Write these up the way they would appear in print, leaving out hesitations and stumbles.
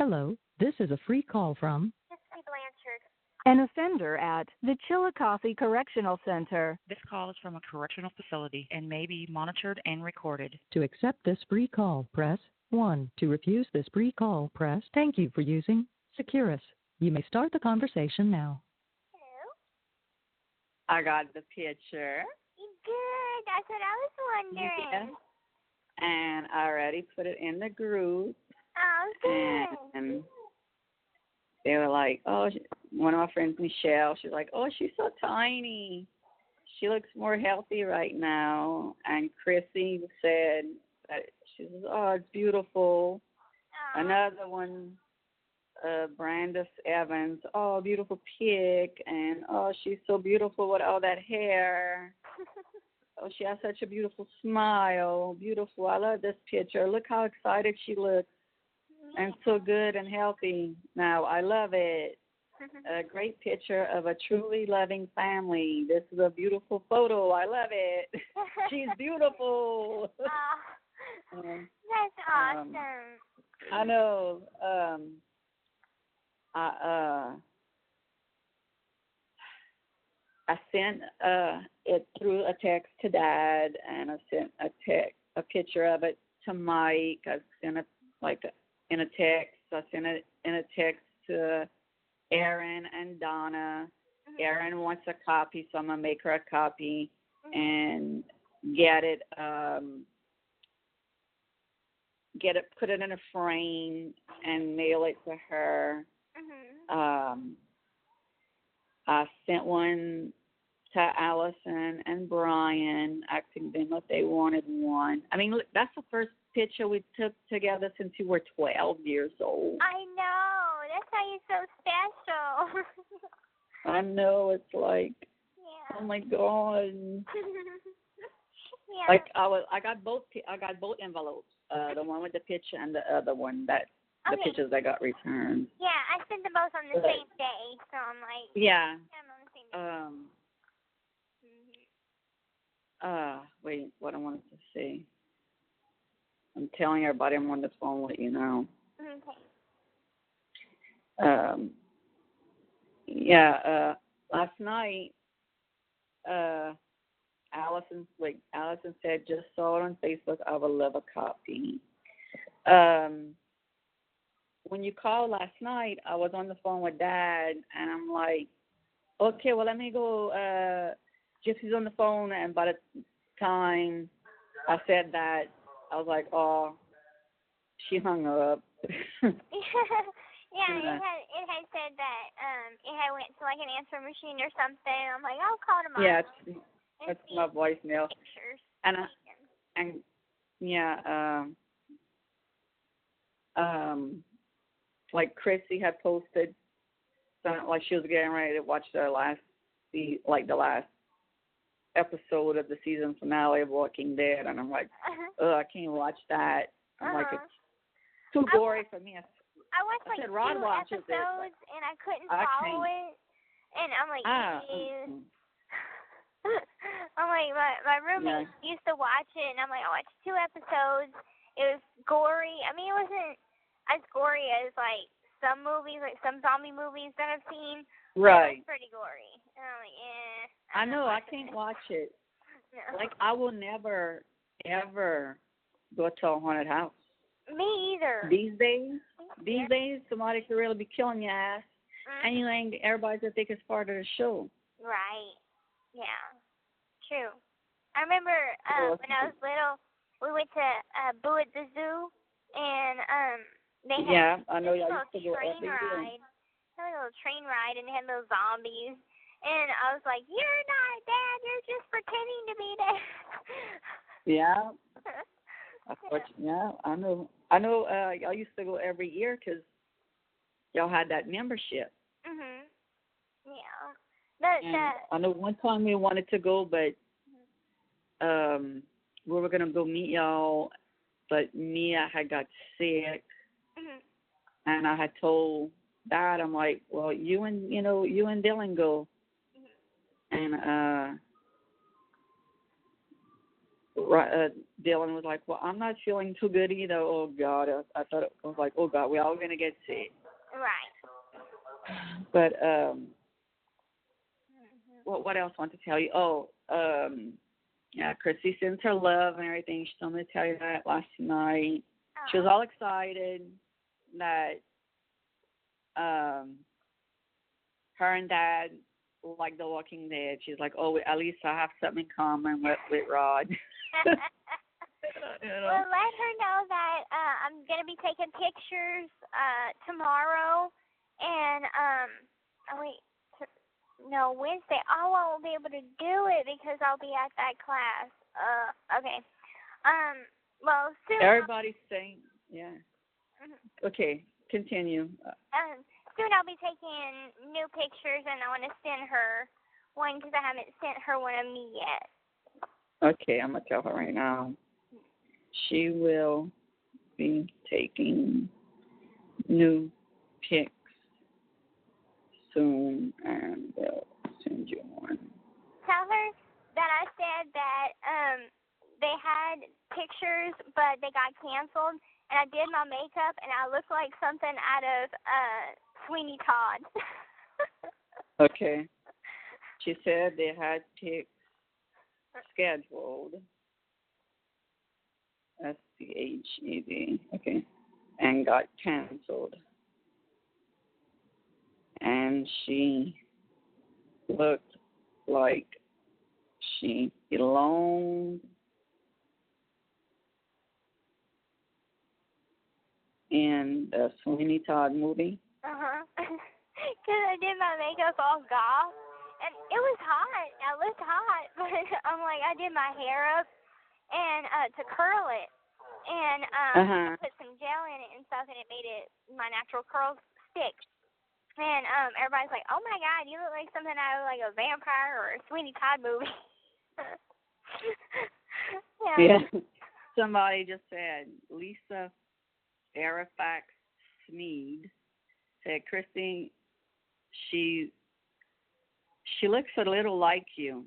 Hello, this is a free call from An offender at the Chillicothe Correctional Center. This call is from a correctional facility and may be monitored and recorded. To accept this free call, press 1. To refuse this free call, press thank you for using Securus. You may start the conversation now. I got the picture. Good. That's what I was wondering. Yeah. And I already put it in the group. Oh, good. And they were like, oh, one of my friends, Michelle, she's like, oh, she's so tiny. She looks more healthy right now. And Kristy said, she says, oh, it's beautiful. Another one, Brandis Evans, oh, beautiful pic. And, oh, she's so beautiful with all that hair. Oh, she has such a beautiful smile. Beautiful. I love this picture. Look how excited she looks. And so good and healthy. Now, I love it. A great picture of a truly loving family. This is a beautiful photo. I love it. She's beautiful. That's awesome. I know. I sent it through a text to Dad, and I sent a picture of it to Mike. I sent it in a text. I sent it in a text to Erin and Donna. Erin wants a copy, so I'm gonna make her a copy and get it, put it in a frame and mail it to her. I sent one to Allison and Brian, asking them if they wanted one. I mean, look, that's the first picture we took together since you were 12 years old. I know. That's why you're so special. I know. It's like, oh my God. Yeah. Like I got both envelopes. The one with the picture and the other one the pictures that got returned. Yeah, I sent them both on the same day, so I'm like. Yeah. I'm on the same day. Wait, what I wanted to say. I'm telling everybody I'm on the phone with you now. Okay. Last night, Allison said, just saw it on Facebook. I would love a copy. When you called last night, I was on the phone with Dad, and I'm like, okay, well, let me go. Gypsy's on the phone, and by the time I said that, I was like, oh, she hung up. Yeah, it had said that it had went to like an answer machine or something. I'm like, I'll call tomorrow. Yeah, it's my voicemail. Pictures. Like Kristy had posted, like she was getting ready to watch the last episode of the season finale of Walking Dead, and I'm like, I can't watch that. I'm like, it's too gory for me. I watched like 2 episodes, and I couldn't follow it. And I'm like, ew. I'm like, my roommate used to watch it, and I'm like, I watched 2 episodes. It was gory. I mean, it wasn't as gory as like some movies, like some zombie movies that I've seen. Right. It was pretty gory. And I'm like, I know, I can't watch it. No. Like, I will never, ever go to a haunted house. Me either. These days, somebody could really be killing your ass, and you ain't, everybody's gonna think it's part of the show. Right. Yeah. True. I remember when I was little, we went to Boo at the Zoo, and they had I know y'all used to go every year. There was a little train ride, and they had those zombies. And I was like, you're not Dad, you're just pretending to be Dad. Yeah. I know. Y'all used to go every year because y'all had that membership. Yeah. I know one time we wanted to go, but we were gonna go meet y'all, but Mia had got sick, and I had told Dad, I'm like, well, you and Dylan go. And Dylan was like, well, I'm not feeling too good either. Oh, God. I thought it was like, oh, God, we're all going to get sick. Right. But what else I want to tell you? Oh, yeah, Kristy sends her love and everything. She told me to tell you that last night. She was all excited that her and Dad like The Walking Dead. She's like, oh, at least I have something in common with Rod. Well, let her know that I'm going to be taking pictures tomorrow. And, Wednesday. I won't be able to do it because I'll be at that class. Okay. Well, soon. Everybody's saying, yeah. Okay, continue. Soon I'll be taking new pictures, and I want to send her one because I haven't sent her one of me yet. Okay, I'm going to tell her right now. She will be taking new pics soon, and they'll send you one. Tell her that I said that they had pictures, but they got canceled, and I did my makeup, and I looked like something out of Sweeney Todd. Okay. She said they had pics scheduled. SCHED. Okay. And got canceled. And she looked like she belonged in the Sweeney Todd movie. Because I did my makeup all goth, and it was hot. I looked hot, but I'm like, I did my hair up and to curl it, and I put some gel in it and stuff, and it made my natural curls stick. And everybody's like, oh my God, you look like something out of like a vampire or a Sweeney Todd movie. Yeah. Somebody just said, Lisa Fairfax Smead said, Kristy, she looks a little like you.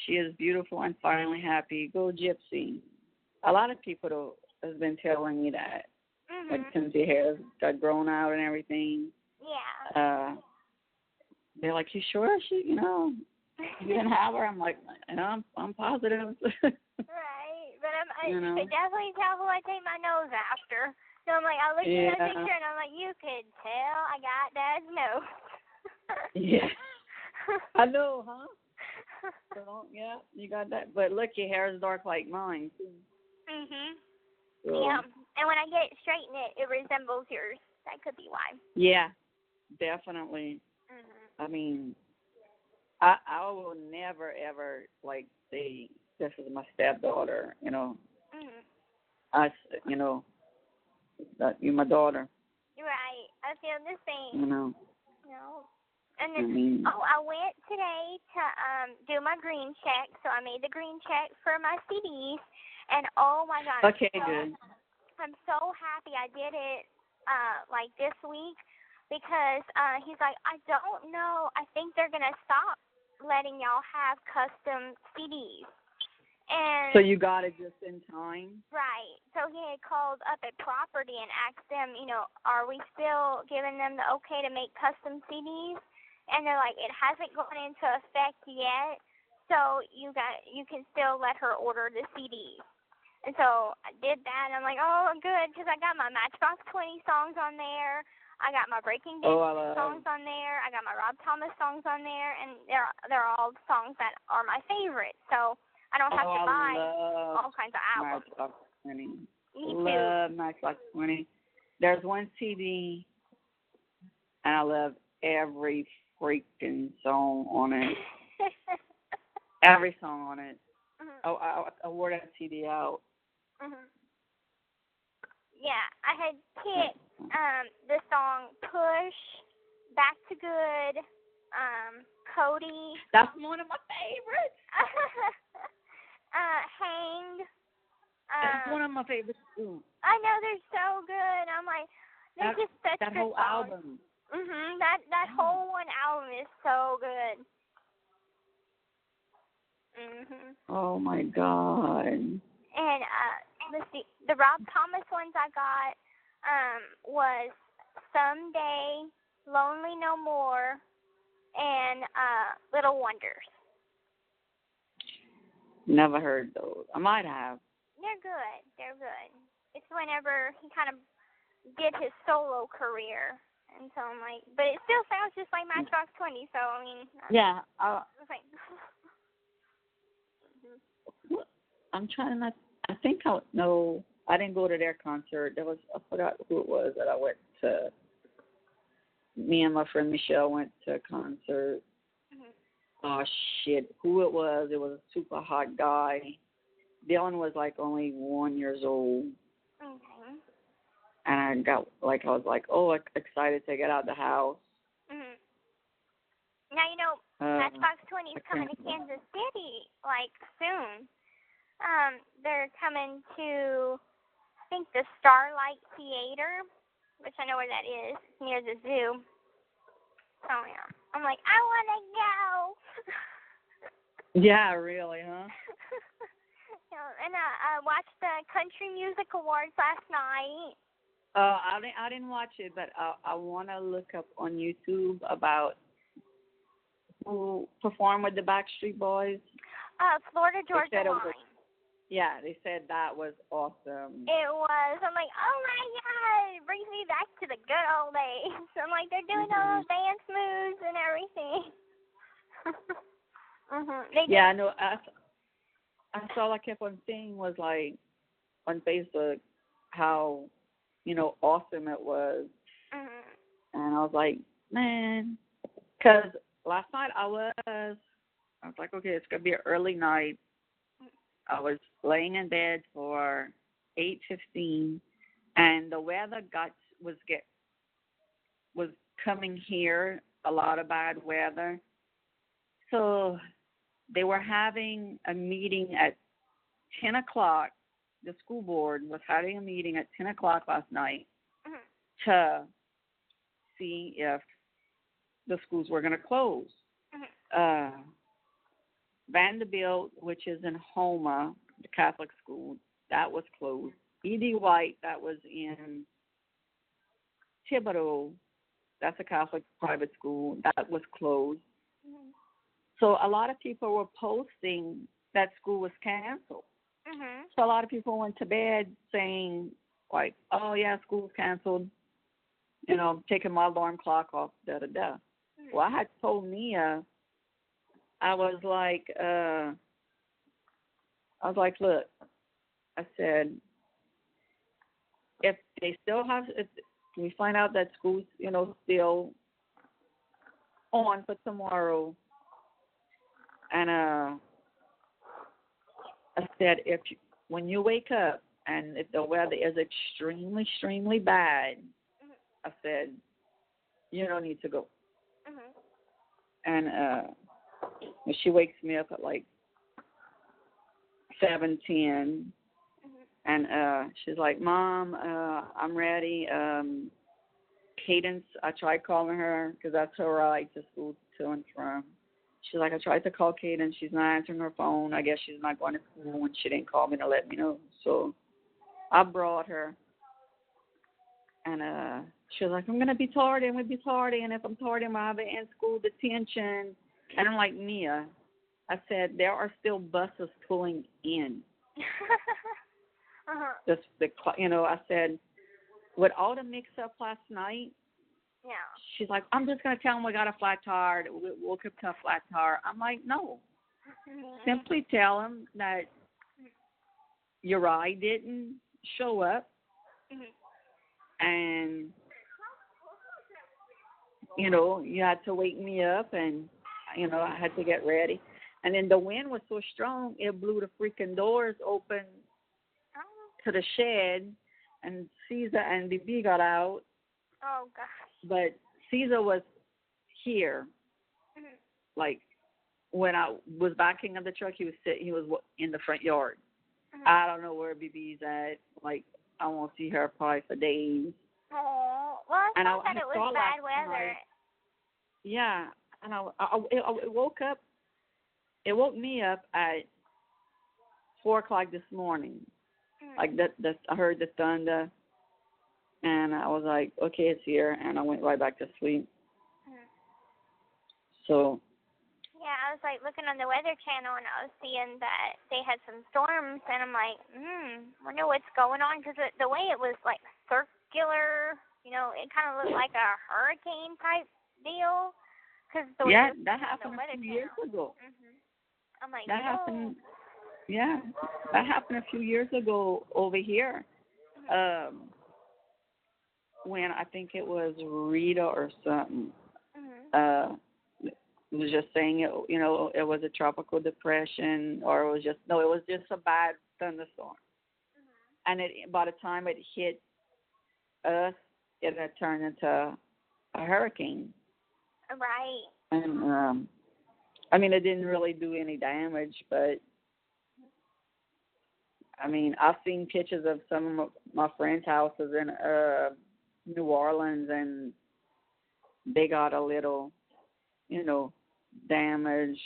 She is beautiful and finally happy. Go Gypsy. A lot of people have been telling me that. Like since your hair got grown out and everything. Yeah. They're like, you sure you didn't have her? I'm like, I'm positive. Right, but I could definitely tell who I take my nose after. So I'm like, I looked at the picture and I'm like, you could tell I got Dad's nose. Yeah. I know, huh? So, yeah, you got that. But look, your hair is dark like mine, too. So, yeah, and when I get it straightened, it resembles yours. That could be why. Yeah, definitely. I mean, I will never, ever, like, say, this is my stepdaughter, that you're my daughter. Right. I feel the same. No. And then, I went today to do my green check. So I made the green check for my CDs. And, oh, my God. Okay, good. I'm so happy I did it, like, this week. Because he's like, I don't know. I think they're going to stop letting y'all have custom CDs. And so you got it just in time? Right. So he had called up at property and asked them, are we still giving them the okay to make custom CDs? And they're like, it hasn't gone into effect yet, so you can still let her order the CDs. And so I did that, and I'm like, oh, good, because I got my Matchbox 20 songs on there. I got my Breaking Dancing songs on there. I got my Rob Thomas songs on there, and they're all songs that are my favorite. So I don't have to buy all kinds of albums. Matchbox 20. Me love Matchbox 20. There's one CD, and I love every freaking song on it. Every song on it. Oh, I wore that CD out. Yeah, I had picked the song Push, Back to Good, Cody. That's one of my favorites. Hanged. That's one of my favorites too. I know, they're so good. I'm like, they're just such that good whole songs. album. That whole one album is so good. Mhm. Oh my God. And let's see, the Rob Thomas ones I got was Someday, Lonely No More, and Little Wonders. Never heard those. I might have. They're good. They're good. It's whenever he kind of did his solo career. And so I'm like, but it still sounds just like Matchbox 20, so I mean. Yeah. It's like. I'm trying not. I think no, I didn't go to their concert. I forgot who it was that I went to. Me and my friend Michelle went to a concert. Oh shit, who it was? It was a super hot guy. Dylan was like only 1 year old. Okay. And I was like, oh, excited to get out of the house. Mhm. Now you know Matchbox 20 is coming to Kansas City like soon. They're coming to, I think, the Starlight Theater, which I know where that is, near the zoo. So yeah, I'm like, I want to go. Yeah, really, huh? And I watched the Country Music Awards last night. I didn't watch it, but I want to look up on YouTube about who performed with the Backstreet Boys. Florida Georgia Line. Yeah, they said that was awesome. It was. I'm like, oh my God, it brings me back to the good old days. I'm like, they're doing all those dance moves and everything. Yeah, I know. That's all I kept on seeing was like on Facebook how, awesome it was. And I was like, man, because last night I was like, okay, it's going to be an early night. I was laying in bed for 8:15, and the weather was coming here, a lot of bad weather. So they were having a meeting at 10 o'clock. The school board was having a meeting at 10 o'clock last night to see if the schools were going to close. Vanderbilt, which is in Houma, the Catholic school, that was closed. E.D. White, that was in Thibodeau, that's a Catholic private school, that was closed. So a lot of people were posting that school was canceled. So a lot of people went to bed saying, like, oh, yeah, school's canceled, taking my alarm clock off, da-da-da. Well, I had told Mia, I was like, look, I said, if we find out that school's, still on for tomorrow, and I said, when you wake up and if the weather is extremely, extremely bad, I said, you don't need to go. And she wakes me up at like 7:10, and she's like, Mom, I'm ready. Cadence, I tried calling her because that's her ride to school to and from. She's like, I tried to call Cadence. She's not answering her phone. I guess she's not going to school, and she didn't call me to let me know. So I brought her, and she was like, I'm going to be tardy. And if I'm tardy, I'm going to have an in-school detention. And I'm like, Mia, I said, there are still buses pulling in. I said, with all the mix-up last night, she's like, I'm just going to tell them we got a flat tire. We'll keep to a flat tire. I'm like, no. Simply tell them that your ride didn't show up, and, you had to wake me up, and, I had to get ready. And then the wind was so strong, it blew the freaking doors open to the shed, and Caesar and BB got out. Oh, gosh. But Caesar was here. Like, when I was backing up the truck, he was in the front yard. I don't know where BB's at. Like, I won't see her probably for days. Oh, well, I thought that it was bad weather. Yeah, and I woke up it woke me up at 4:00 this morning. Like that, I heard the thunder, and I was like, okay, it's here, and I went right back to sleep. So. Yeah, I was like looking on the Weather Channel, and I was seeing that they had some storms, and I'm like, wonder what's going on, because the way it was like circular, you know, it kind of looked like a hurricane type deal. Cause the way that happened a few years ago. I'm like, that happened. Yeah, that happened a few years ago over here. When I think it was Rita or something. It was just saying it, you know, it was a tropical depression, or it was just a bad thunderstorm. And by the time it hit us, it had turned into a hurricane. Right. And I mean, it didn't really do any damage, but I mean, I've seen pictures of some of my friends' houses in New Orleans, and they got a little, you know, damage.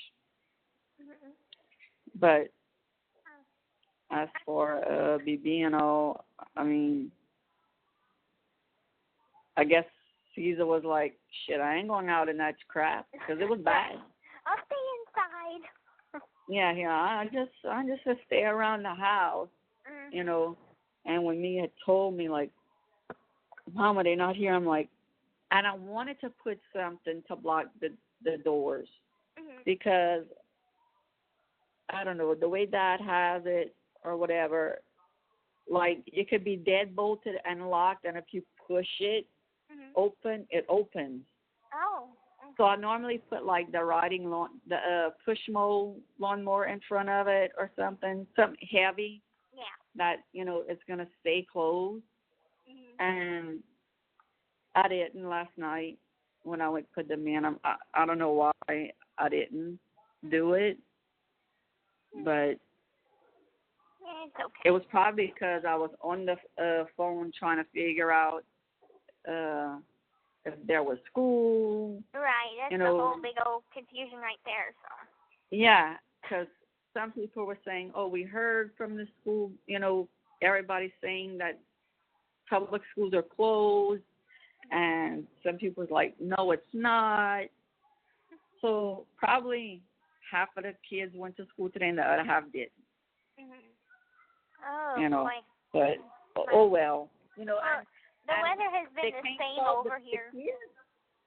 But as for BB&O, I mean, I guess Caesar was like, shit, I ain't going out in that crap, because it was bad. I'll stay inside. Yeah, I just stay around the house, you know. And when Mia had told me, like, Mama, they're not here, I'm like, and I wanted to put something to block the doors, because I don't know, the way Dad has it or whatever, like it could be dead bolted and locked, and if you push it open, it opens. Oh. So I normally put like the push mold lawnmower in front of it or something heavy. Yeah. That, you know, it's gonna stay closed. And I didn't last night when I went to put them in. I don't know why I didn't do it, but it's okay. It was probably because I was on the phone trying to figure out if there was school. Right, that's the whole big old confusion right there. So. Yeah, because some people were saying, oh, we heard from the school, you know, everybody's saying that public schools are closed. And some people was like, no, it's not. So probably half of the kids went to school today and the other half didn't. Oh, you know, boy. But, oh, well. You know, the weather has been the same over here.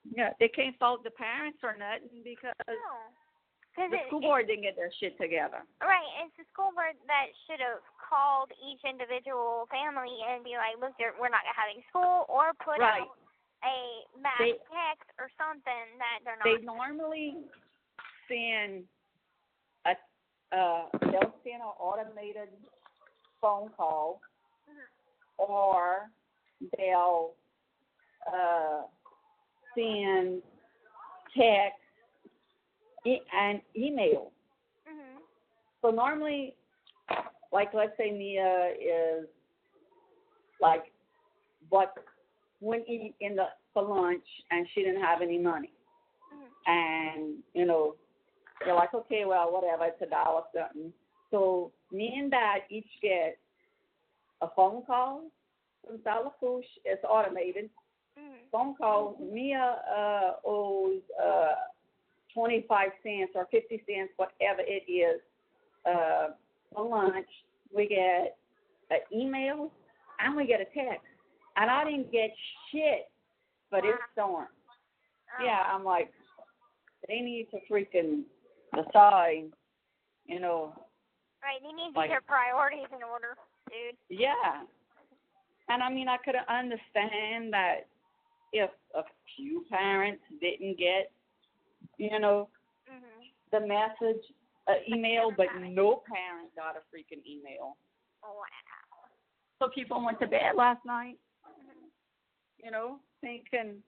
Yeah, they can't fault the parents or nothing because the school board didn't get their shit together. Right, it's the school board that should have called each individual family and be like, look, we're not having school, or put out a mass text or something that they're not. They normally send they'll send an automated phone call, or they'll send text and email. So normally, like let's say Mia is like, but went in for lunch and she didn't have any money, and you know they're like, okay, well whatever, it's $1 something. So me and Dad each get a phone call from Salafush. It's automated. Phone call. Mia owes 25 cents or 50 cents, whatever it is, for lunch. We get an email and we get a text. And I didn't get shit for this storm. Yeah, I'm like, they need to freaking decide, you know. Right, they need to get their priorities in order, dude. Yeah. And I mean, I could understand that if a few parents didn't get, you know, the message, email, but no parent got a freaking email. Wow. So people went to bed last night, you know, thinking,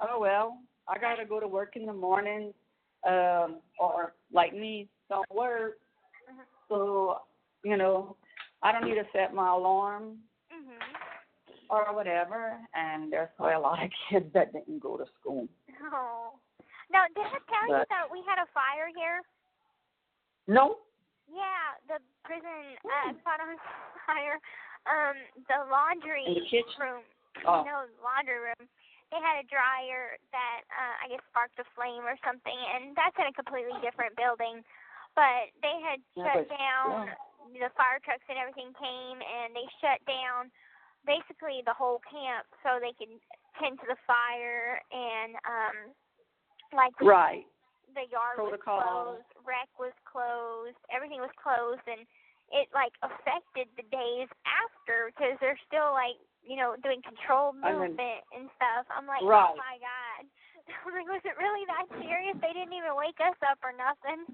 oh, well, I got to go to work in the morning, or like me, don't work. So, you know, I don't need to set my alarm or whatever. And there's probably a lot of kids that didn't go to school. Oh. Now, did I tell you that we had a fire here? No. Yeah, the prison caught on fire. The laundry In the kitchen? room. Oh. No, laundry room. They had a dryer that I guess sparked a flame or something, and that's in a completely different building. But they had shut down. The fire trucks and everything came, and they shut down basically the whole camp so they could tend to the fire and like right. The yard Protocol. was closed, rec was closed, everything was closed, and it like affected the days after because they're still like, you know, doing controlled movement and stuff. I'm like, right. Oh my God. I'm like, was it really that serious? They didn't even wake us up or nothing.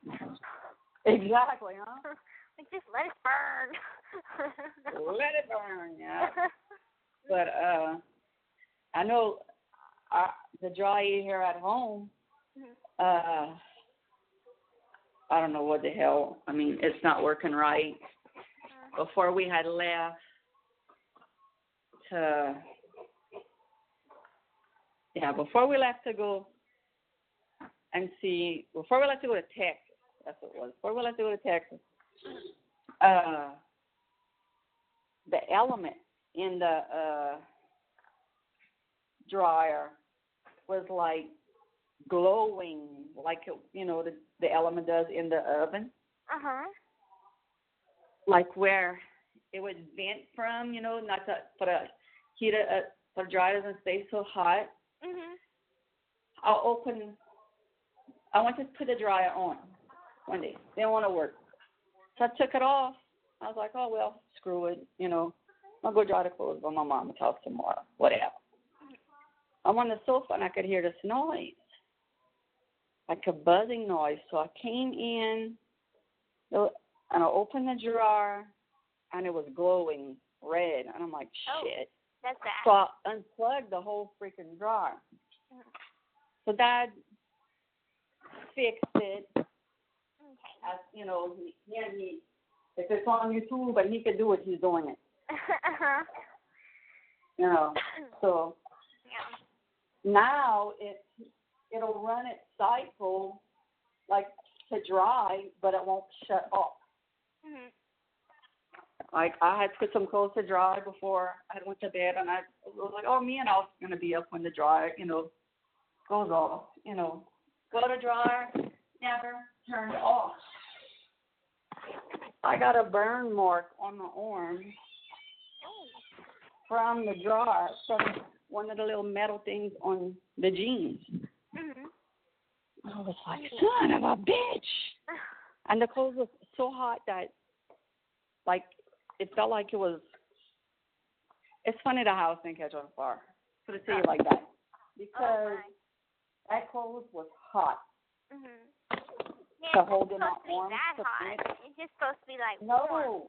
Exactly, huh? Like, just let it burn. Let it burn, yeah. But I know the dry here at home. I don't know what the hell. I mean, it's not working right. Before we had left before we left to go and see, before we left to go to Texas, that's what it was. Before we left to go to Texas, the element in the dryer was like glowing, like, you know, the element does in the oven. Like where it would vent from, you know, not to put a heat for dry doesn't stay so hot. I went to put the dryer on one day. Didn't want to work. So I took it off. I was like, oh, well, screw it, you know. I'll go dry the clothes by my mom and talk tomorrow, whatever. I'm on the sofa and I could hear this noise, like a buzzing noise. So I came in and I opened the drawer and it was glowing red. And I'm like, shit. That's bad. So I unplugged the whole freaking drawer. So Dad fixed it. As, you know, he if it's on YouTube, but he could do it, he's doing it. You know, so now it'll run its cycle like to dry, but it won't shut off. Like I had to put some clothes to dry before I went to bed, and I was like, oh, me and I was gonna be up when the dryer, you know, goes off. You know, go to dryer, never turned off. I got a burn mark on my arm from the drawer, from one of the little metal things on the jeans. I was like, son of a bitch. And the clothes was so hot that, like, it felt like it was, it's funny the house didn't catch on fire. Put it to you like that. Because that clothes was hot. Yeah, to hold in my arm. That hot. It's just supposed to be like no, warm.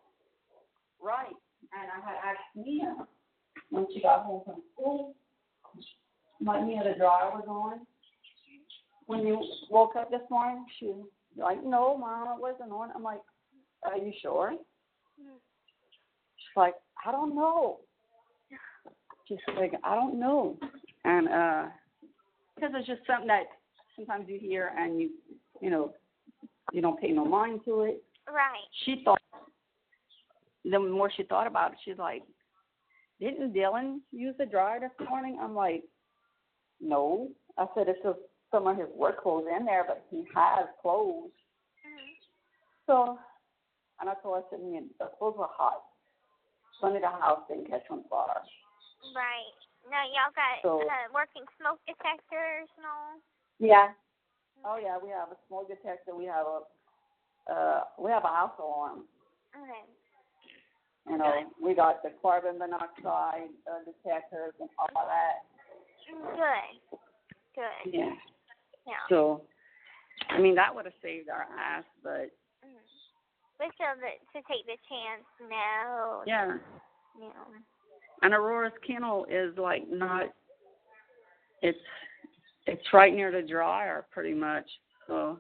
Right. And I had asked Mia when she got home from school. Mia, the dryer was on. When you woke up this morning, she was like, no, Mom, it wasn't on. I'm like, are you sure? She's like, I don't know. She's like, I don't know. And because it's just something that sometimes you hear and you know, you don't pay no mind to it. Right. She thought, the more she thought about it, she's like, didn't Dylan use the dryer this morning? I'm like, no. I said, it's just some of his work clothes in there, but he has clothes. So, and I told her, I said, the clothes were hot. Funny the house didn't catch on fire. Right. Now, y'all got working smoke detectors and all? Yeah. Oh, yeah, we have a smoke detector. We have a house alarm. Okay. You know, we got the carbon monoxide detectors and all that. Good. Yeah. So, I mean, that would have saved our ass, but. But still, to take the chance, no. Yeah. Yeah. And Aurora's kennel is like not. It's right near the dryer, pretty much. So.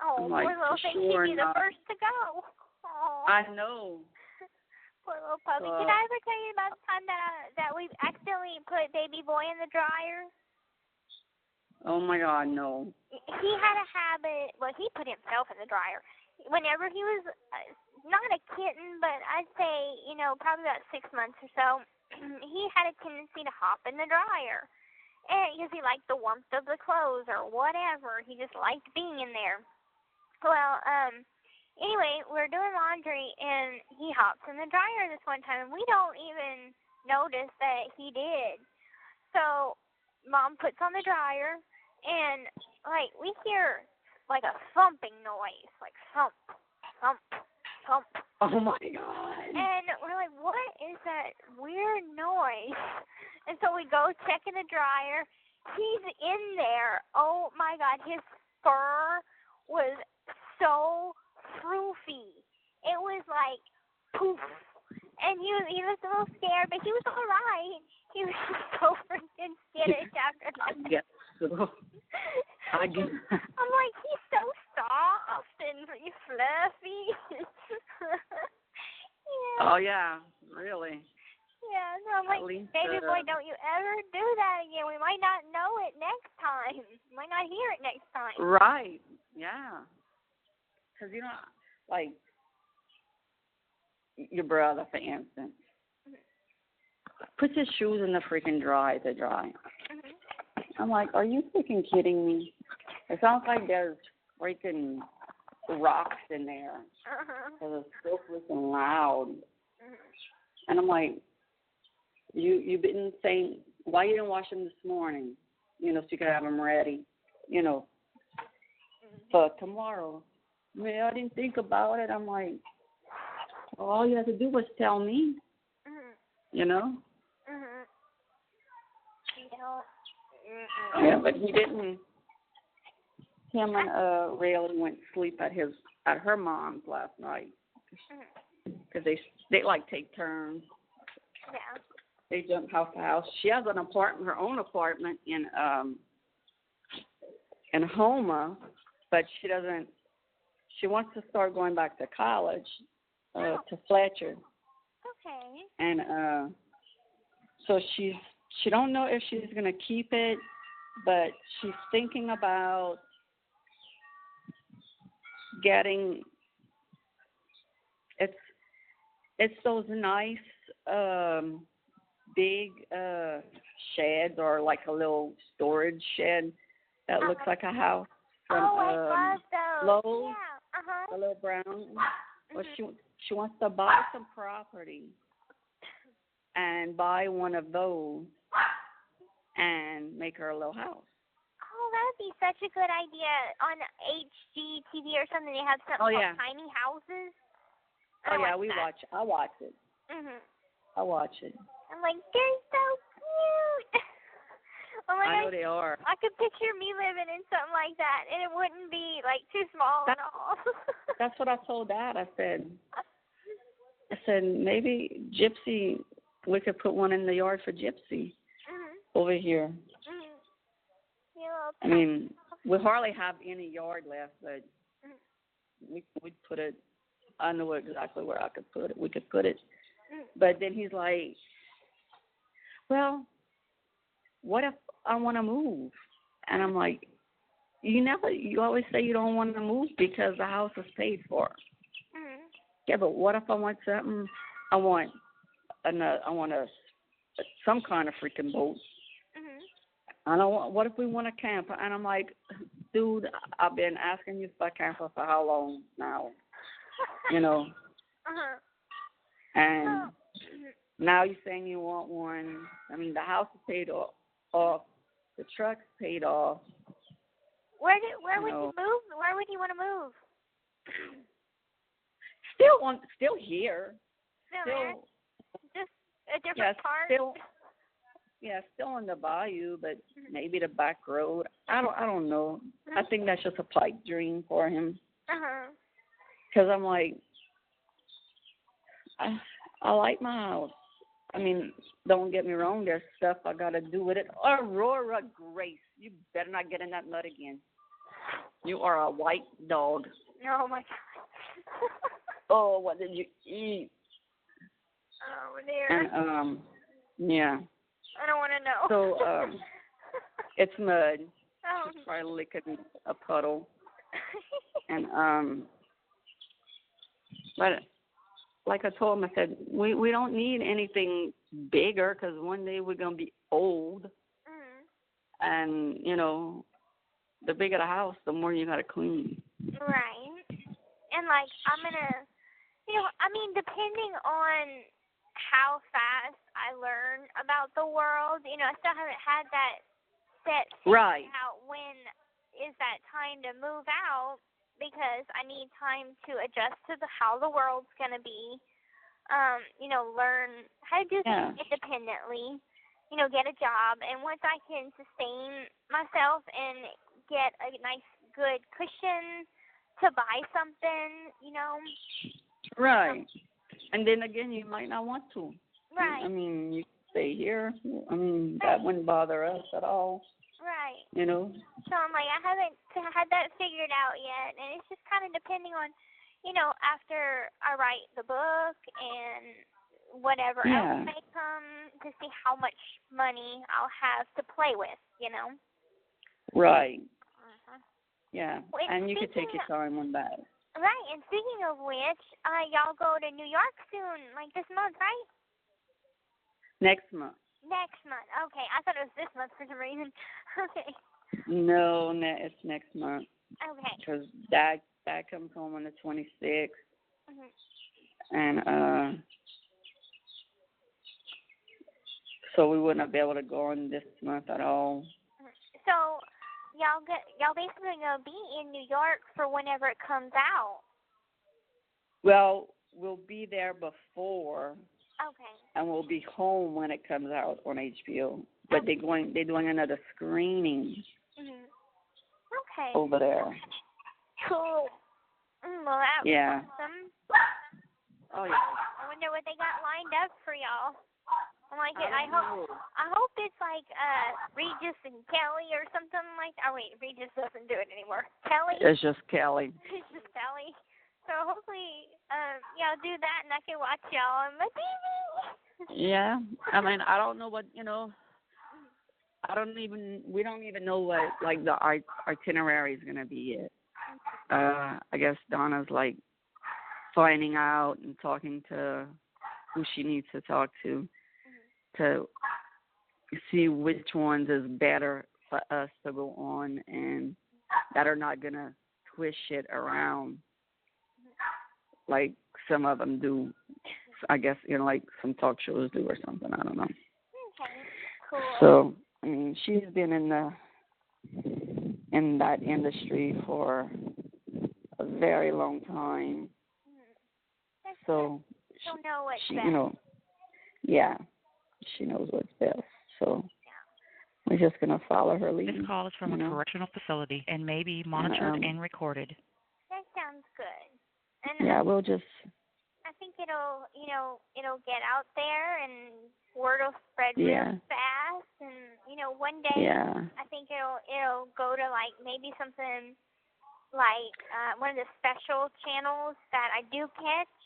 Oh, I'm like, poor little thing. Sure She'd be the first to go. Oh. I know. Poor little puppy. Did I ever tell you about the time that we accidentally put baby boy in the dryer? Oh my God, no. He had a habit. Well, he put himself in the dryer. whenever he was not a kitten, but I'd say, probably about 6 months or so, he had a tendency to hop in the dryer. And because he liked the warmth of the clothes or whatever. He just liked being in there. Well, anyway, we're doing laundry, and he hops in the dryer this one time, and we don't even notice that he did. So Mom puts on the dryer, and, we hear, a thumping noise, thump, thump, thump. Oh, my God. And we're like, what is that weird noise? And so we go check in the dryer. He's in there. Oh, my God. His fur was so froofy. It was like poof. And he was a little scared, but he was all right. He was just so freaking skittish after that. I guess so. I'm like, he's so soft and fluffy. Yeah. Oh, yeah, really. Yeah, so I'm like, baby boy, don't you ever do that again. We might not know it next time. We might not hear it next time. Right, yeah. Because, your brother, for instance, puts his shoes in the freaking dryer to dry. Mm-hmm. I'm like, are you freaking kidding me? It sounds like there's freaking rocks in there. Because it's so freaking loud. And I'm like, you've been saying, why you didn't wash them this morning? So you could have them ready, for tomorrow. I didn't think about it. I'm like, well, all you had to do was tell me, Yeah, but he didn't. Him and Rayleigh went to sleep at her mom's last night. Because they take turns. Yeah. They jump house to house. She has an apartment, her own apartment in Houma, but she doesn't. She wants to start going back to college, to Fletcher. Okay. And so she don't know if she's gonna keep it, but she's thinking about getting. It's those nice big sheds, or like a little storage shed that looks like a house from I love those. Lowe's, Yeah. the little brown. Well, she wants to buy some property and buy one of those and make her a little house. Oh, that would be such a good idea. On HGTV or something, they have something called Tiny Houses. Oh, yeah, I watch it. Mhm. I watch it. I'm like, they're so cute. Oh my I know they are. I could picture me living in something like that, and it wouldn't be too small at all. That's what I told Dad. I said maybe Gypsy. We could put one in the yard for Gypsy over here. Yeah. I mean, we hardly have any yard left, but we'd put it. I know exactly where I could put it. We could put it. But then he's like, well, what if I want to move? And I'm like, you always say you don't want to move because the house is paid for. Yeah, but what if I want something? I want some kind of freaking boat. I don't want. What if we want a camper? And I'm like, dude, I've been asking you for a camper for how long now? And now you're saying you want one. I mean, the house is paid off. The truck's paid off. Where would he move? Where would he want to move? Still here. Still just a different part. Still on the bayou, but maybe the back road. I don't know. I think that's just a pipe dream for him. Because I'm like, I like my house. I mean, don't get me wrong. There's stuff I gotta do with it. Aurora Grace, you better not get in that mud again. You are a white dog. Oh my God. Oh, what did you eat? Oh dear. And yeah. I don't want to know. So it's mud. Oh. Just try licking a puddle. And But like I told him, I said, we don't need anything bigger because one day we're going to be old. And, you know, the bigger the house, the more you got to clean. Right. And, like, I'm going to, you know, I mean, depending on how fast I learn about the world, you know, I still haven't had that set Right. out when is that time to move out because I need time to adjust to how the world's going to be, you know, learn how to do things independently, you know, get a job. And once I can sustain myself and get a nice, good cushion to buy something, you know. Right. And then again, you might not want to. Right. I mean, you stay here. I mean, that wouldn't bother us at all. Right. You know? So I'm like, I haven't had that figured out yet. And it's just kind of depending on, you know, after I write the book and whatever else may come to see how much money I'll have to play with, you know? Right. Yeah. Well, and you could take your time on that. Right. And speaking of which, y'all go to New York soon, like this month, right? Next month. Next month. Okay. I thought it was this month for some reason. Okay. No, it's next month. Okay. Because Dad comes home on the 26th. And so we wouldn't be able to go on this month at all. So y'all basically gonna be in New York for whenever it comes out. Well, we'll be there before. Okay. And we'll be home when it comes out on HBO. But they're doing another screening Okay. over there. Cool. Well, that was awesome. Oh yeah. I wonder what they got lined up for y'all. I'm like, I hope it's like Regis and Kelly or something like. Oh wait, Regis doesn't do it anymore. Kelly. It's just Kelly. It's just Kelly. So hopefully, y'all do that, and I can watch y'all on my TV. Yeah, I mean, I don't know what, you know. We don't even know what like the itinerary is gonna be yet. I guess Donna's like finding out and talking to who she needs to talk to see which ones is better for us to go on and that are not gonna twist shit around like some of them do. I guess, you know, like some talk shows do or something. I don't know. Okay, cool. So, I mean, she's been in that industry for a very long time. So she'll know what's she, best. you know, yeah, she knows what's best. So we're just gonna follow her lead. This call is from a correctional facility and may be monitored and recorded. That sounds good. And we'll just. I think it'll get out there and word will spread real fast. And one day I think it'll go to like maybe something like one of the special channels that I do catch,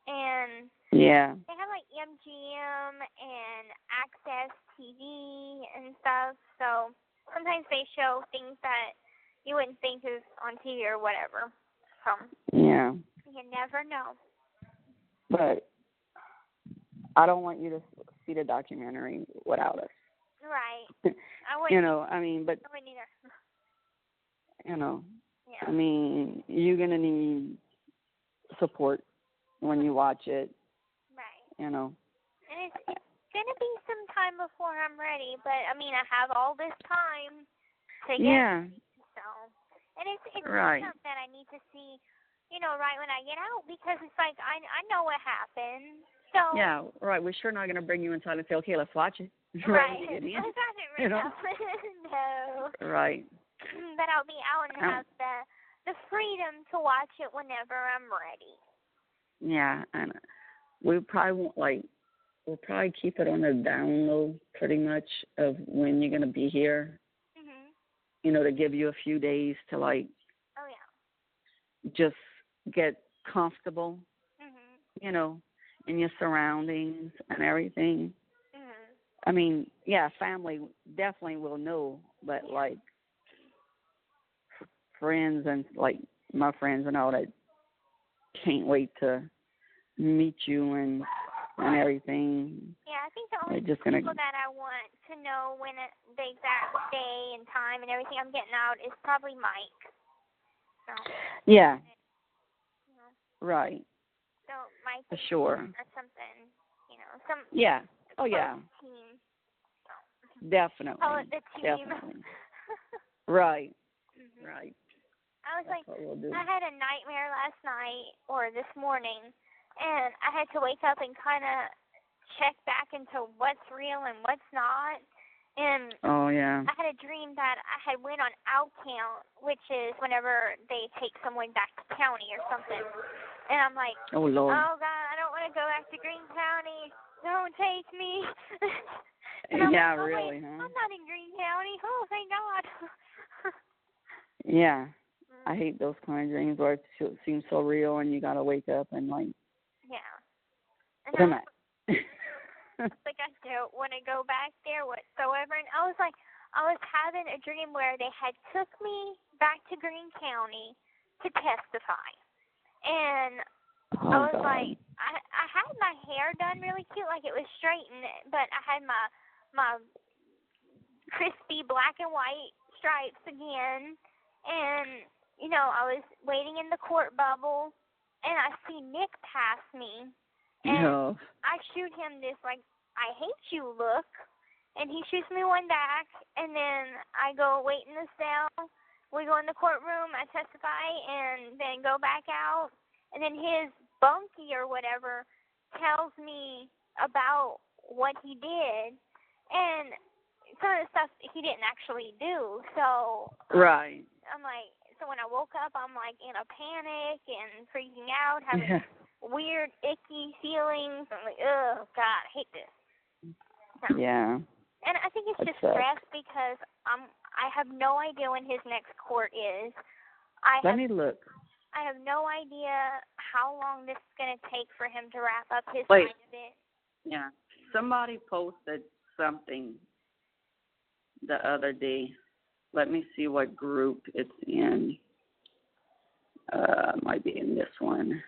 and they have like MGM and Access TV and stuff. So sometimes they show things that you wouldn't think is on TV or whatever. So you never know. But I don't want you to see the documentary without us. Right. I I wouldn't. mean, but I wouldn't either. I mean, you're gonna need support when you watch it. Right. And it's gonna be some time before I'm ready, but I mean, I have all this time to get. Yeah. So, and it's right. something that I need to see, right when I get out, because it's like I know what happened. So. Yeah. Right. We're sure not gonna bring you inside and say, okay, let's watch it. Right. No. Right. But I'll be out and have the freedom to watch it whenever I'm ready. Yeah, and we'll probably keep it on the down low pretty much of when you're going to be here. To give you a few days to just get comfortable, in your surroundings and everything. I mean, family definitely will know, but friends and my friends and all that can't wait to meet you and everything. Yeah, I think the only They're just people gonna. that I want to know the exact day and time and everything I'm getting out is probably Mike. So, Yeah. you know, Right. so Mike For sure. or something, you know, some. Yeah. Oh yeah. Team. Definitely. Call it the team. Definitely. Right. Mm-hmm. Right. I was That's like, what we'll do. I had a nightmare last night or this morning, and I had to wake up and kind of check back into what's real and what's not. And Oh yeah. I had a dream that I had went on out count, which is whenever they take someone back to county or something. And I'm like, Oh Lord. oh God, I don't want to go back to Greene County. Don't take me. And Yeah, I'm like, oh, really, wait, huh? I'm not in Greene County. Oh, thank God. Yeah. I hate those kind of dreams where it seems so real and you gotta wake up and like. Yeah. And Come on. like, I don't want to go back there whatsoever. And I was having a dream where they had took me back to Greene County to testify. And I was God. like, I had my hair done really cute, like it was straightened, but I had my crispy black and white stripes again. And, you know, I was waiting in the court bubble, and I see Nick pass me. And No. I shoot him this, like, I hate you look. And he shoots me one back, and then I go wait in the cell. We go in the courtroom, I testify, and then go back out. And then his bunkie or whatever tells me about what he did. And some of the stuff he didn't actually do. So Right. I'm like, so when I woke up, I'm like in a panic and freaking out, having weird, icky feelings. I'm like, oh, God, I hate this. So, yeah. And I think it's just stress because I have no idea when his next court is. Let me look. I have no idea how long this is going to take for him to wrap up his Wait. side of it. Yeah. Somebody posted something the other day. Let me see what group it's in. Might be in this one.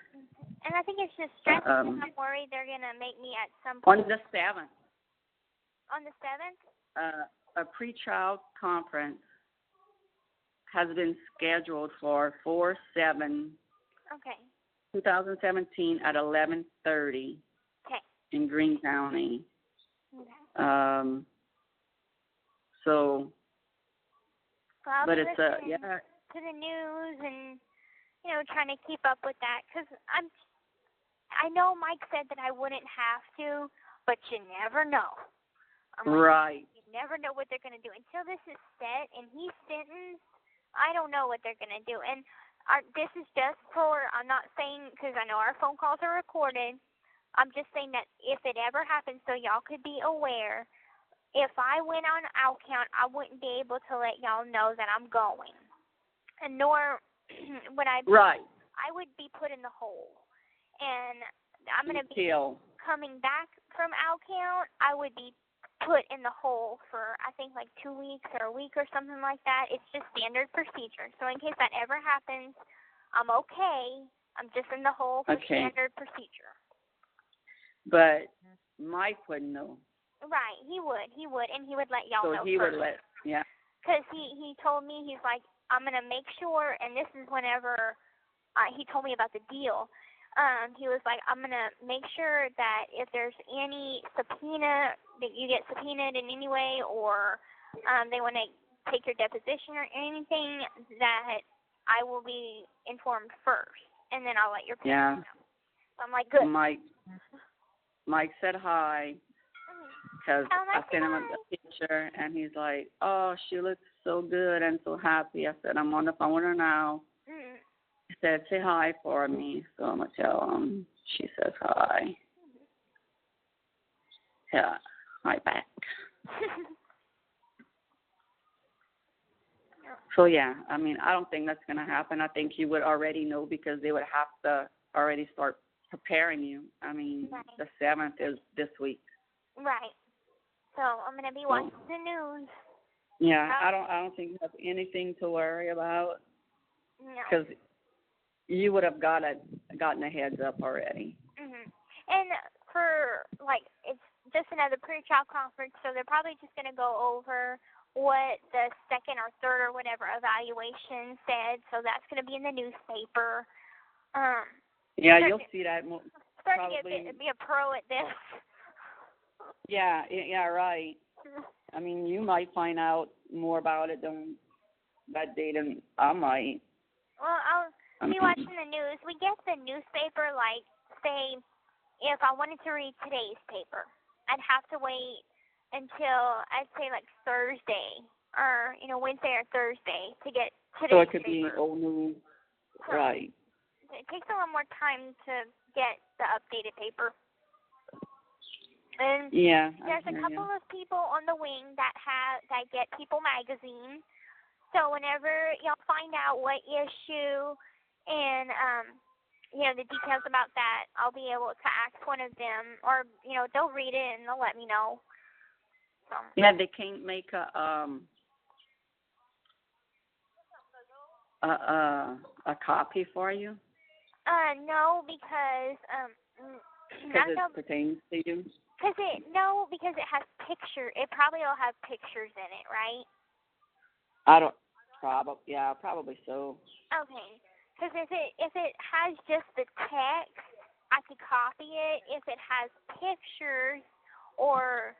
And I think it's just stressful. I'm worried they're going to make me at some point. On the 7th. On the 7th? A pre-trial conference has been scheduled for 4/7/2017 at 11:30 in Greene County. Okay. So, well, I'll but be it's listening to the news and, you know, trying to keep up with that because I know Mike said that I wouldn't have to, but you never know. Right. You never know what they're going to do. Until this is set and he's sentenced, I don't know what they're going to do. And this is just for, I'm not saying, because I know our phone calls are recorded, I'm just saying that if it ever happens, so y'all could be aware, if I went on out count, I wouldn't be able to let y'all know that I'm going. And nor would I be, right. I would be put in the hole. And I'm going to be coming back from out count, I would be put in the hole for, I think, like 2 weeks or a week or something like that. It's just standard procedure. So in case that ever happens, I'm okay. I'm just in the hole for standard procedure. But Mike wouldn't know. Right, he would, and he would let y'all know So he first. would let, yeah. Because he told me, he's like, I'm going to make sure, and this is whenever he told me about the deal. He was like, I'm going to make sure that if there's any subpoena, that you get subpoenaed in any way, or they want to take your deposition or anything, that I will be informed first, and then I'll let your parents know. So I'm like, good. Mike said hi, because I sent him a picture, and he's like, oh, she looks so good and so happy. I said, I'm on the phone with her now. Mm-hmm. He said, say hi for me. So I'm going to tell him. She says hi. Yeah, hi back. So, yeah, I mean, I don't think that's going to happen. I think you would already know because they would have to already start preparing you. I mean, the 7th is this week. Right. So I'm going to be watching the news. Yeah, I don't think you have anything to worry about. No. Because you would have gotten a heads up already. And for, like, it's just another pre-trial conference, so they're probably just going to go over what the second or third or whatever evaluation said, so that's going to be in the newspaper. Yeah, you'll see that Starting probably. to be a pro at this. Yeah, right. I mean, you might find out more about it than that day than I might. Well, I'll be watching the news. We get the newspaper, like, say, if I wanted to read today's paper, I'd have to wait until, I'd say, like, Thursday, or, Wednesday or Thursday to get today's paper. So it could be old news, right. It takes a little more time to get the updated paper. And there's a couple of people on the wing that get People magazine. So whenever y'all find out what issue and the details about that, I'll be able to ask one of them, or they'll read it and they'll let me know. So. Yeah, they can't make a copy for you. No, because it pertains to you. Because it has picture. It probably will have pictures in it, right? Probably so. Okay, because if it has just the text, I could copy it. If it has pictures, or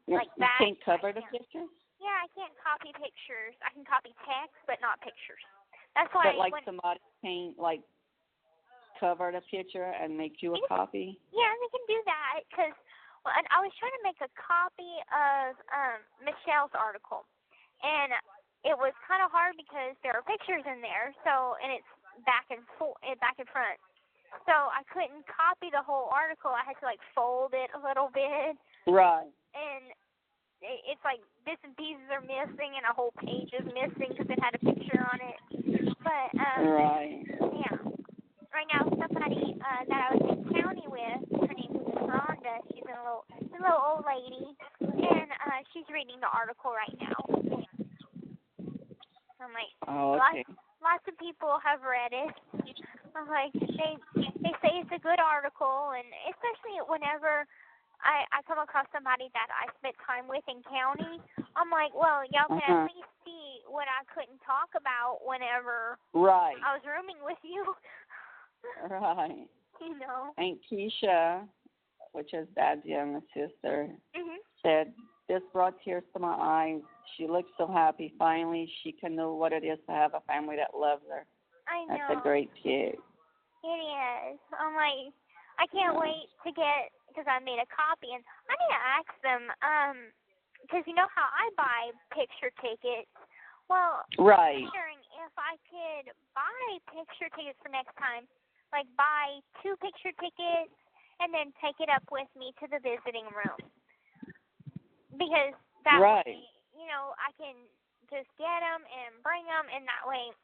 like that. You can't cover the pictures? Yeah, I can't copy pictures. I can copy text, but not pictures. That's why. But somebody can't cover the picture and make you a copy? Yeah, they can do that, because I was trying to make a copy of Michelle's article, and it was kind of hard because there are pictures in there, and it's back and front. So I couldn't copy the whole article. I had to fold it a little bit. Right. And it's like bits and pieces are missing, and a whole page is missing because it had a picture on it. But right. Yeah. Right now, somebody that I was in county with, her name is Rhonda. She's a little old lady, and she's reading the article right now. I'm like, okay. Lots of people have read it. I'm like, they say it's a good article, and especially whenever I come across somebody that I spent time with in county, I'm like, well, y'all can at least see what I couldn't talk about whenever I was rooming with you. Right. Aunt Keisha, which is Dad's youngest sister, said, "This brought tears to my eyes. She looks so happy. Finally, she can know what it is to have a family that loves her." I know. That's a great kid. It is. I'm like, I can't wait to get, because I made a copy, and I need to ask them, because you know how I buy picture tickets? Well, right. I'm wondering if I could buy picture tickets for next time. Like, buy 2 picture tickets and then take it up with me to the visiting room. Because that way, I can just get them and bring them, and that way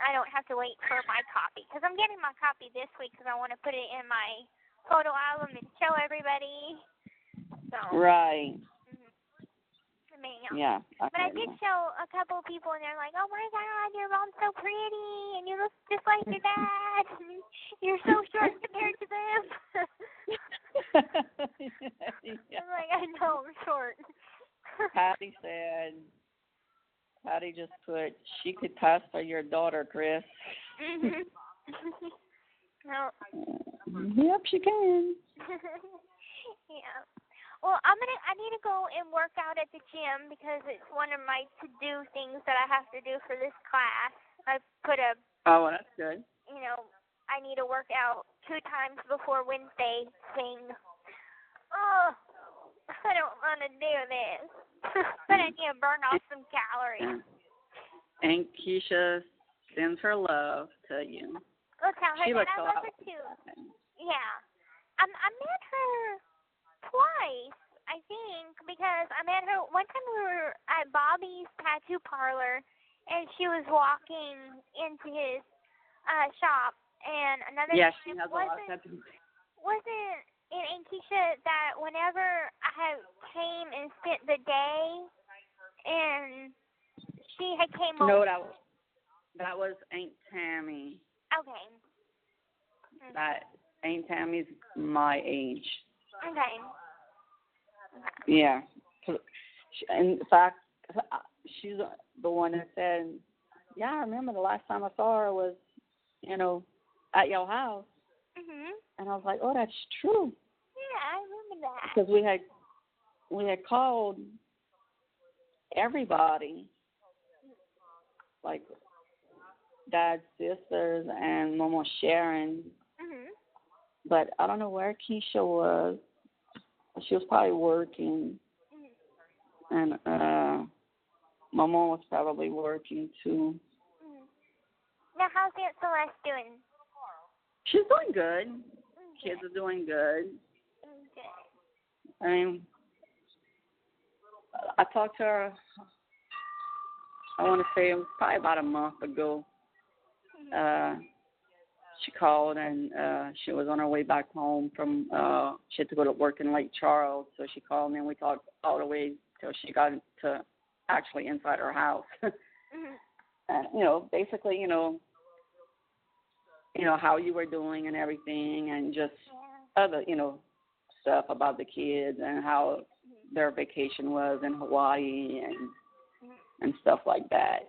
I don't have to wait for my copy. Because I'm getting my copy this week because I want to put it in my photo album and show everybody. So. Right. I mean, yeah. But I did show a couple of people, and they're like, "Oh my God, your mom's so pretty, and you look just like your dad. You're so short compared to them." I'm like, I know I'm short. Patty just put, "She could pass for your daughter, Chris." No. Yep, she can. Yeah. Well, I need to go and work out at the gym because it's one of my to-do things that I have to do for this class. I put a... Oh, well, that's good. I need to work out 2 times before Wednesday thing. Oh, I don't want to do this. But I need to burn off some calories. And Keisha sends her love to you. Well, tell her that I love her too. Yeah. I met her twice, I think, because I met her one time we were at Bobby's tattoo parlor, and she was walking into his shop, and another time she has a lot of tattoos. Wasn't it Aunt Keisha that whenever I came and spent the day, and she had came over? No, that was Aunt Tammy. Okay. That Aunt Tammy's my age. Okay. Yeah. In fact, she's the one that said, yeah, I remember the last time I saw her was, at your house. Mhm. And I was like, oh, that's true. Yeah, I remember that. Because we had called everybody, like Dad's sisters and Mama Sharon. Mhm. But I don't know where Keisha was. She was probably working. And my mom was probably working too. Now, how's Aunt Celeste doing? She's doing good. Okay. Kids are doing good. Okay. I mean, I talked to her, I want to say it was probably about a month ago. She called and she was on her way back home from, she had to go to work in Lake Charles. So she called me and we talked all the way till she got to actually inside her house. And, basically, how you were doing and everything, and just other, stuff about the kids and how their vacation was in Hawaii and stuff like that.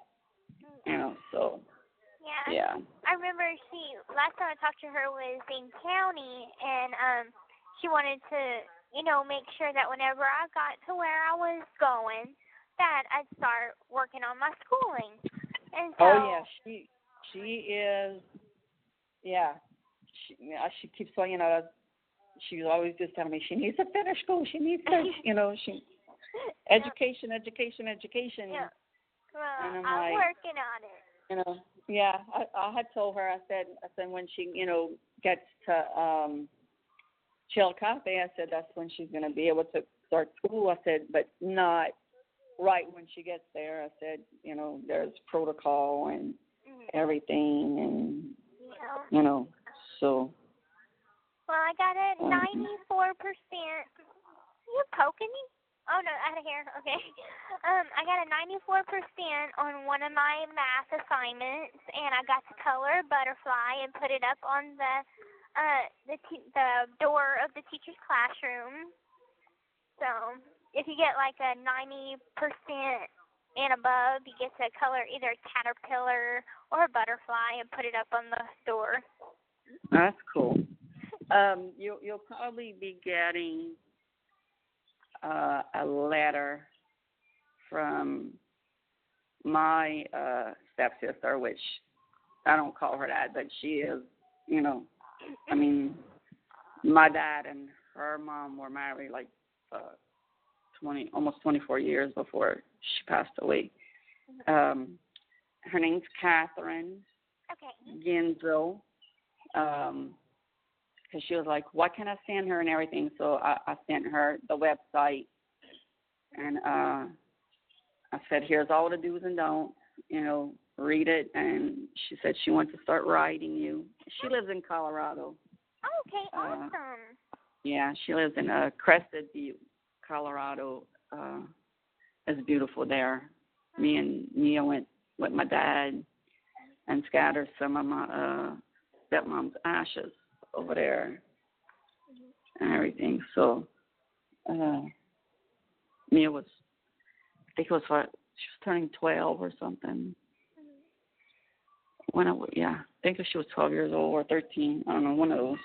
So, yeah. I remember last time I talked to her was in county, and she wanted to, make sure that whenever I got to where I was going, that I'd start working on my schooling. And so, she is. Yeah, she keeps saying, she's always just telling me she needs to finish school. She needs to, education. Yeah. Well, And I'm working on it. Yeah, I had told her, I said when she, gets to Chillicothe, I said that's when she's going to be able to start school. I said, but not right when she gets there. I said, there's protocol and everything, and so. Well, I got a 94%. You poking me? Oh no, out of here. Okay. I got a 94% on one of my math assignments, and I got to color a butterfly and put it up on the door of the teacher's classroom. So if you get like a 90% and above, you get to color either a caterpillar or a butterfly and put it up on the door. That's cool. You'll probably be getting a letter from my stepsister, which I don't call her that, but she is, I mean, my dad and her mom were married like almost 24 years before she passed away. Her name's Catherine Ginzo. Because she was like, what can I send her and everything? So I sent her the website, and I said, here's all the do's and don'ts, read it. And she said she wants to start writing you. She lives in Colorado. Okay, awesome. Yeah, she lives in Crested View, Colorado. It's beautiful there. Me and Nia went with my dad and scattered some of my stepmom's ashes over there and everything. So Mia was, I think it was what, she was turning 12 or something. I think she was 12 years old or 13. I don't know, one of those.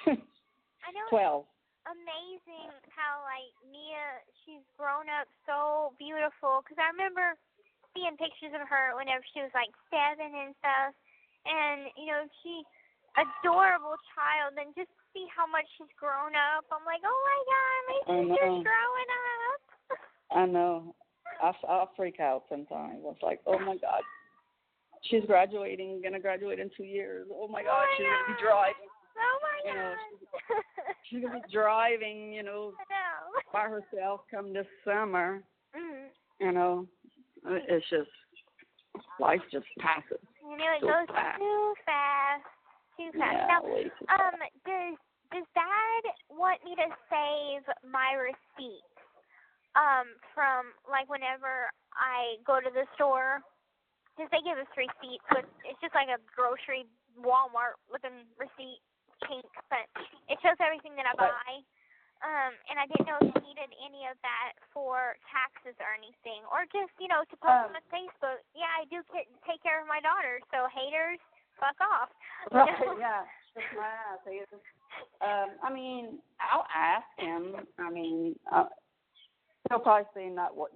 I know 12. Amazing how, like, Mia, she's grown up so beautiful. Because I remember seeing pictures of her whenever she was, like, 7 and stuff. And, she adorable child, and just see how much she's grown up. I'm like, oh my God, my sister's growing up. I know. I'll freak out sometimes. It's like, oh my God, she's gonna graduate in 2 years. Oh my God, she's gonna be driving. Oh my God. She's gonna be driving, by herself come this summer. It's just, life just passes. It goes too fast. Yeah, now, does Dad want me to save my receipts from, like, whenever I go to the store? Because they give us receipts, but it's just like a grocery Walmart looking receipt. pink, but it shows everything that I buy. And I didn't know if you needed any of that for taxes or anything, or just, to post on Facebook. Yeah, I do take care of my daughter, so haters, fuck off. Right, yeah. That's my ass. I mean, I'll ask him. I mean, he'll probably say,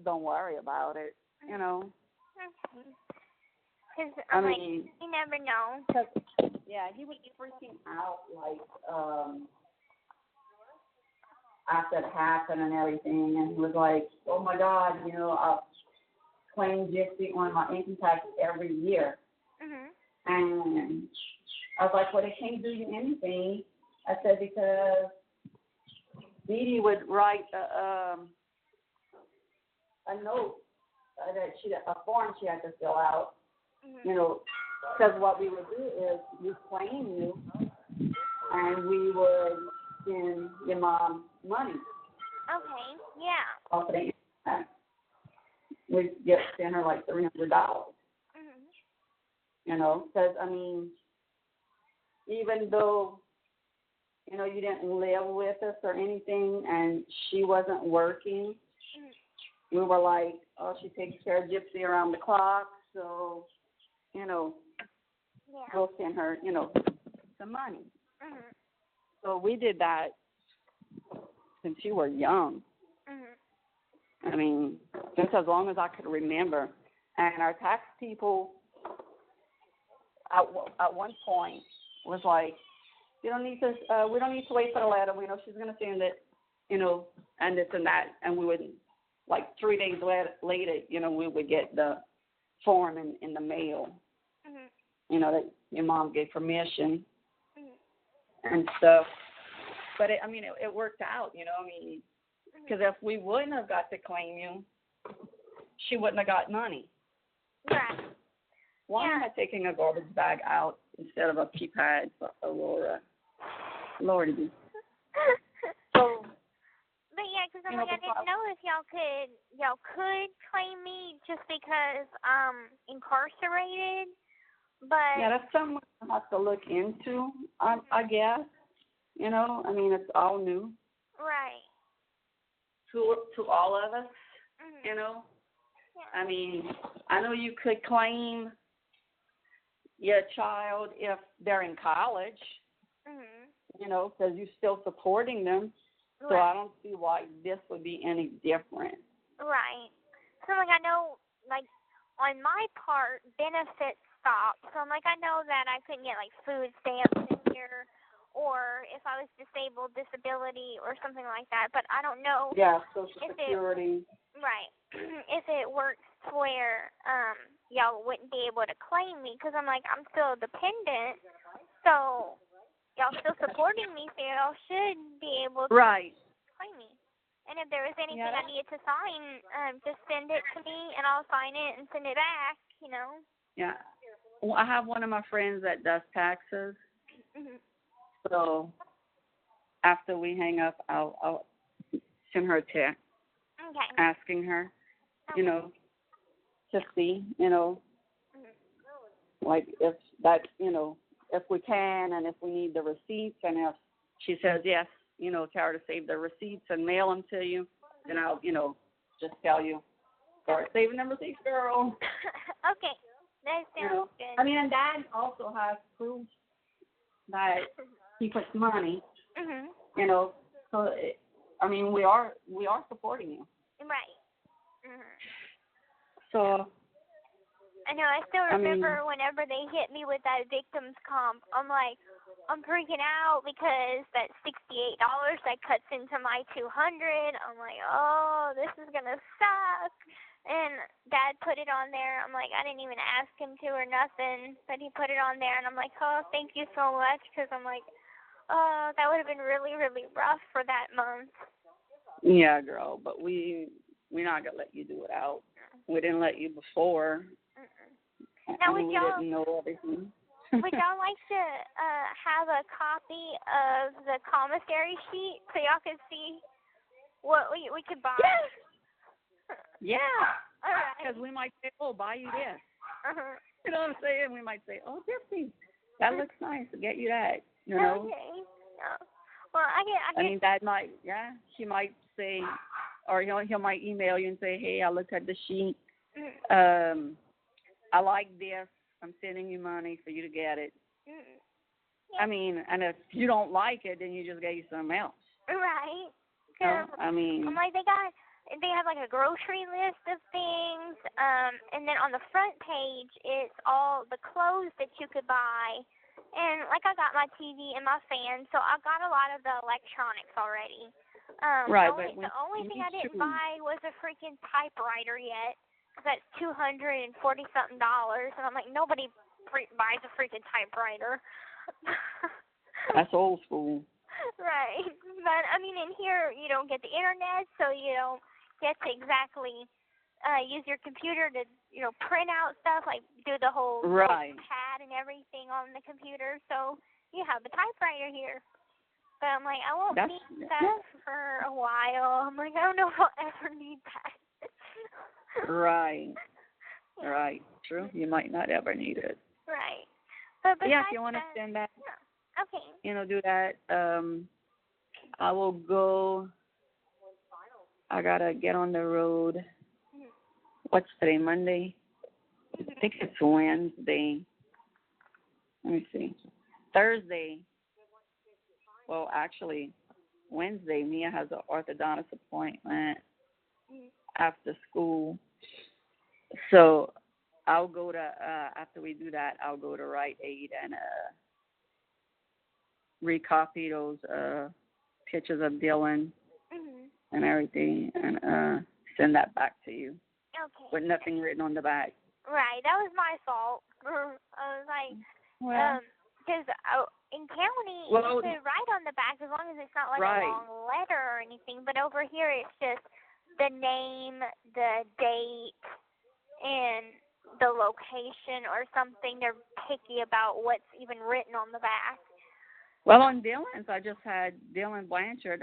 don't worry about it, Because, I mean, you never know. Yeah, he was freaking out, like, after it happened and everything, and he was like, oh my God, I'll claim Gypsy on my income tax every year. And I was like, well, they can't do you anything. I said, because Dee Dee would write a note, a form she had to fill out, because what we would do is we claim you, and we would send your mom money. Okay, yeah. Off of the internet. We'd send her like $300. Because, I mean, even though, you didn't live with us or anything, and she wasn't working, we were like, oh, she takes care of Gypsy around the clock, so, we'll send her, some money. So we did that since you were young. I mean, just as long as I could remember. And our tax people at one point was like, we don't need to wait for the letter. We know she's going to send it, and this and that. And we would, like 3 days later, we would get the form in the mail, that your mom gave permission and stuff. But, it worked out, because if we wouldn't have got to claim you, she wouldn't have got money. Right. Why am I taking a garbage bag out instead of a keypad for Aurora? Lordy. So. But yeah, because I didn't know if y'all could claim me just because incarcerated. But yeah, that's something I have to look into. I guess. It's all new. Right. To all of us. Yeah. I know you could claim your child if they're in college, because you're still supporting them. Right. So I don't see why this would be any different. Right. So, I know, on my part, benefits stopped. So, I know that I couldn't get, food stamps in here, or if I was disabled, disability, or something like that. But I don't know. Yeah, Social Security. Right. If it works to where y'all wouldn't be able to claim me, because I'm still dependent, so y'all still supporting me, so y'all should be able to claim me. And if there was anything I needed to sign, just send it to me, and I'll sign it and send it back, Yeah. Well, I have one of my friends that does taxes, so after we hang up, I'll send her a text. Okay. Asking her, to see, if that, if we can, and if we need the receipts, and if she says yes, tell her to save the receipts and mail them to you, then I'll, just tell you, start saving the receipts, girl. Okay, that sounds good. And Dad also has proof that he puts money, so, we are supporting you. Right. So. I know. I still remember whenever they hit me with that victim's comp. I'm freaking out because that $68 that cuts into my $200. I'm like, oh, this is gonna suck. And Dad put it on there. I'm like, I didn't even ask him to or nothing, but he put it on there, and I'm like, oh, thank you so much, because I'm like, oh, that would have been really, really rough for that month. Yeah, girl, but we're not gonna let you do it out. We didn't let you before. Now, would y'all didn't know everything. would y'all like to have a copy of the commissary sheet so y'all can see what we could buy? Yeah. All right. Because we might say, oh, buy you this. You know what I'm saying? We might say, oh, Gypsy, that looks nice. Get you that. You know? Okay. No. Well, I mean, that might, she might say, or he might email you and say, hey, I looked at the sheet. Mm. I like this. I'm sending you money for you to get it. Mm. I mean, and if you don't like it, then you just get you something else. Right. I mean, I'm like, they have like a grocery list of things, and then on the front page it's all the clothes that you could buy, and like I got my TV and my fan, so I got a lot of the electronics already. Right, the only thing I didn't buy was a freaking typewriter yet. That's $240 something, and I'm like, nobody buys a freaking typewriter. That's old school. Right, but I mean, in here you don't get the internet, so you don't get to exactly use your computer to, print out stuff, like do the whole pad and everything on the computer. So you have the typewriter here. But I'm like, I won't need that for a while. I'm like, I don't know if I'll ever need that. Right. True. You might not ever need it. Right. But if you want to send that, okay. Do that. I will go. I gotta get on the road. Mm-hmm. What's today? Monday? I think it's Wednesday. Let me see. Thursday. Well, actually, Wednesday, Mia has an orthodontist appointment after school. So I'll go to, after we do that, I'll go to Rite Aid and recopy those pictures of Dylan and everything and send that back to you. Okay. With nothing written on the back. Right. That was my fault. I was like, because in county, you could write on the back as long as it's not like a long letter or anything. But over here, it's just the name, the date, and the location or something. They're picky about what's even written on the back. Well, on Dylan's, I just had Dylan Blanchard,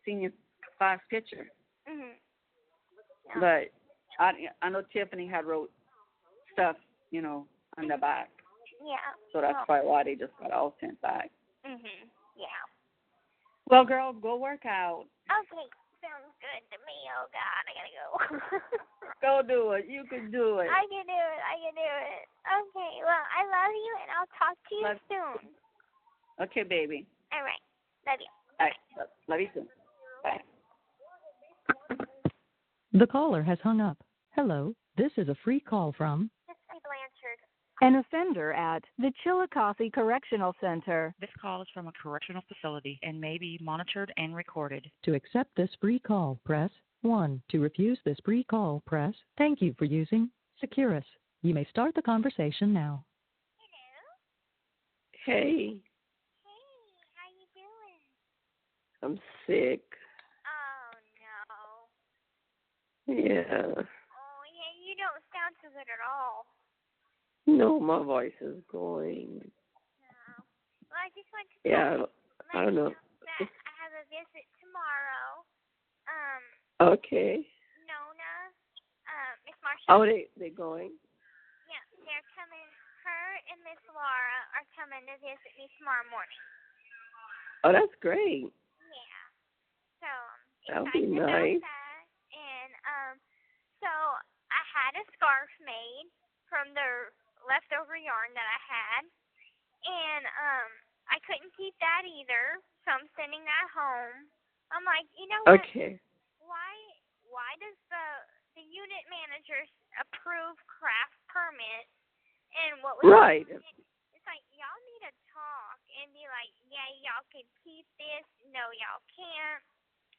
senior class picture. Mhm. Yeah. But I know Tiffany had wrote stuff, on the back. Yeah. So that's probably why they just got all sent back. Mhm. Yeah. Well, girl, go work out. Okay. Sounds good to me. Oh God, I gotta go. Go do it. You can do it. I can do it. Okay. Well, I love you, and I'll talk to you soon. Okay, baby. All right. Love you. All right. Love you soon. Bye. The caller has hung up. Hello, this is a free call from Gypsy Blanchard. An offender at the Chillicothe Correctional Center. This call is from a correctional facility and may be monitored and recorded. To accept this free call, press 1. To refuse this free call, press thank you for using Securus. You may start the conversation now. Hello? Hey. Hey, how you doing? I'm sick. Oh, no. Yeah. Oh, yeah, you don't sound so good at all. No, my voice is going. No. Well, I just want to I don't know. That I have a visit tomorrow. Okay. Nona, Miss Marsha. Oh, they going? Yeah, they're coming. Her and Miss Laura are coming to visit me tomorrow morning. Oh, that's great. Yeah. So That'll be nice. about that. And so I had a scarf made from the leftover yarn that I had, and I couldn't keep that either, so I'm sending that home. I'm like, you know what? Okay. Why does the unit manager approve craft permits? And what was right? It's like y'all need to talk and be like, yeah, y'all can keep this. No, y'all can't.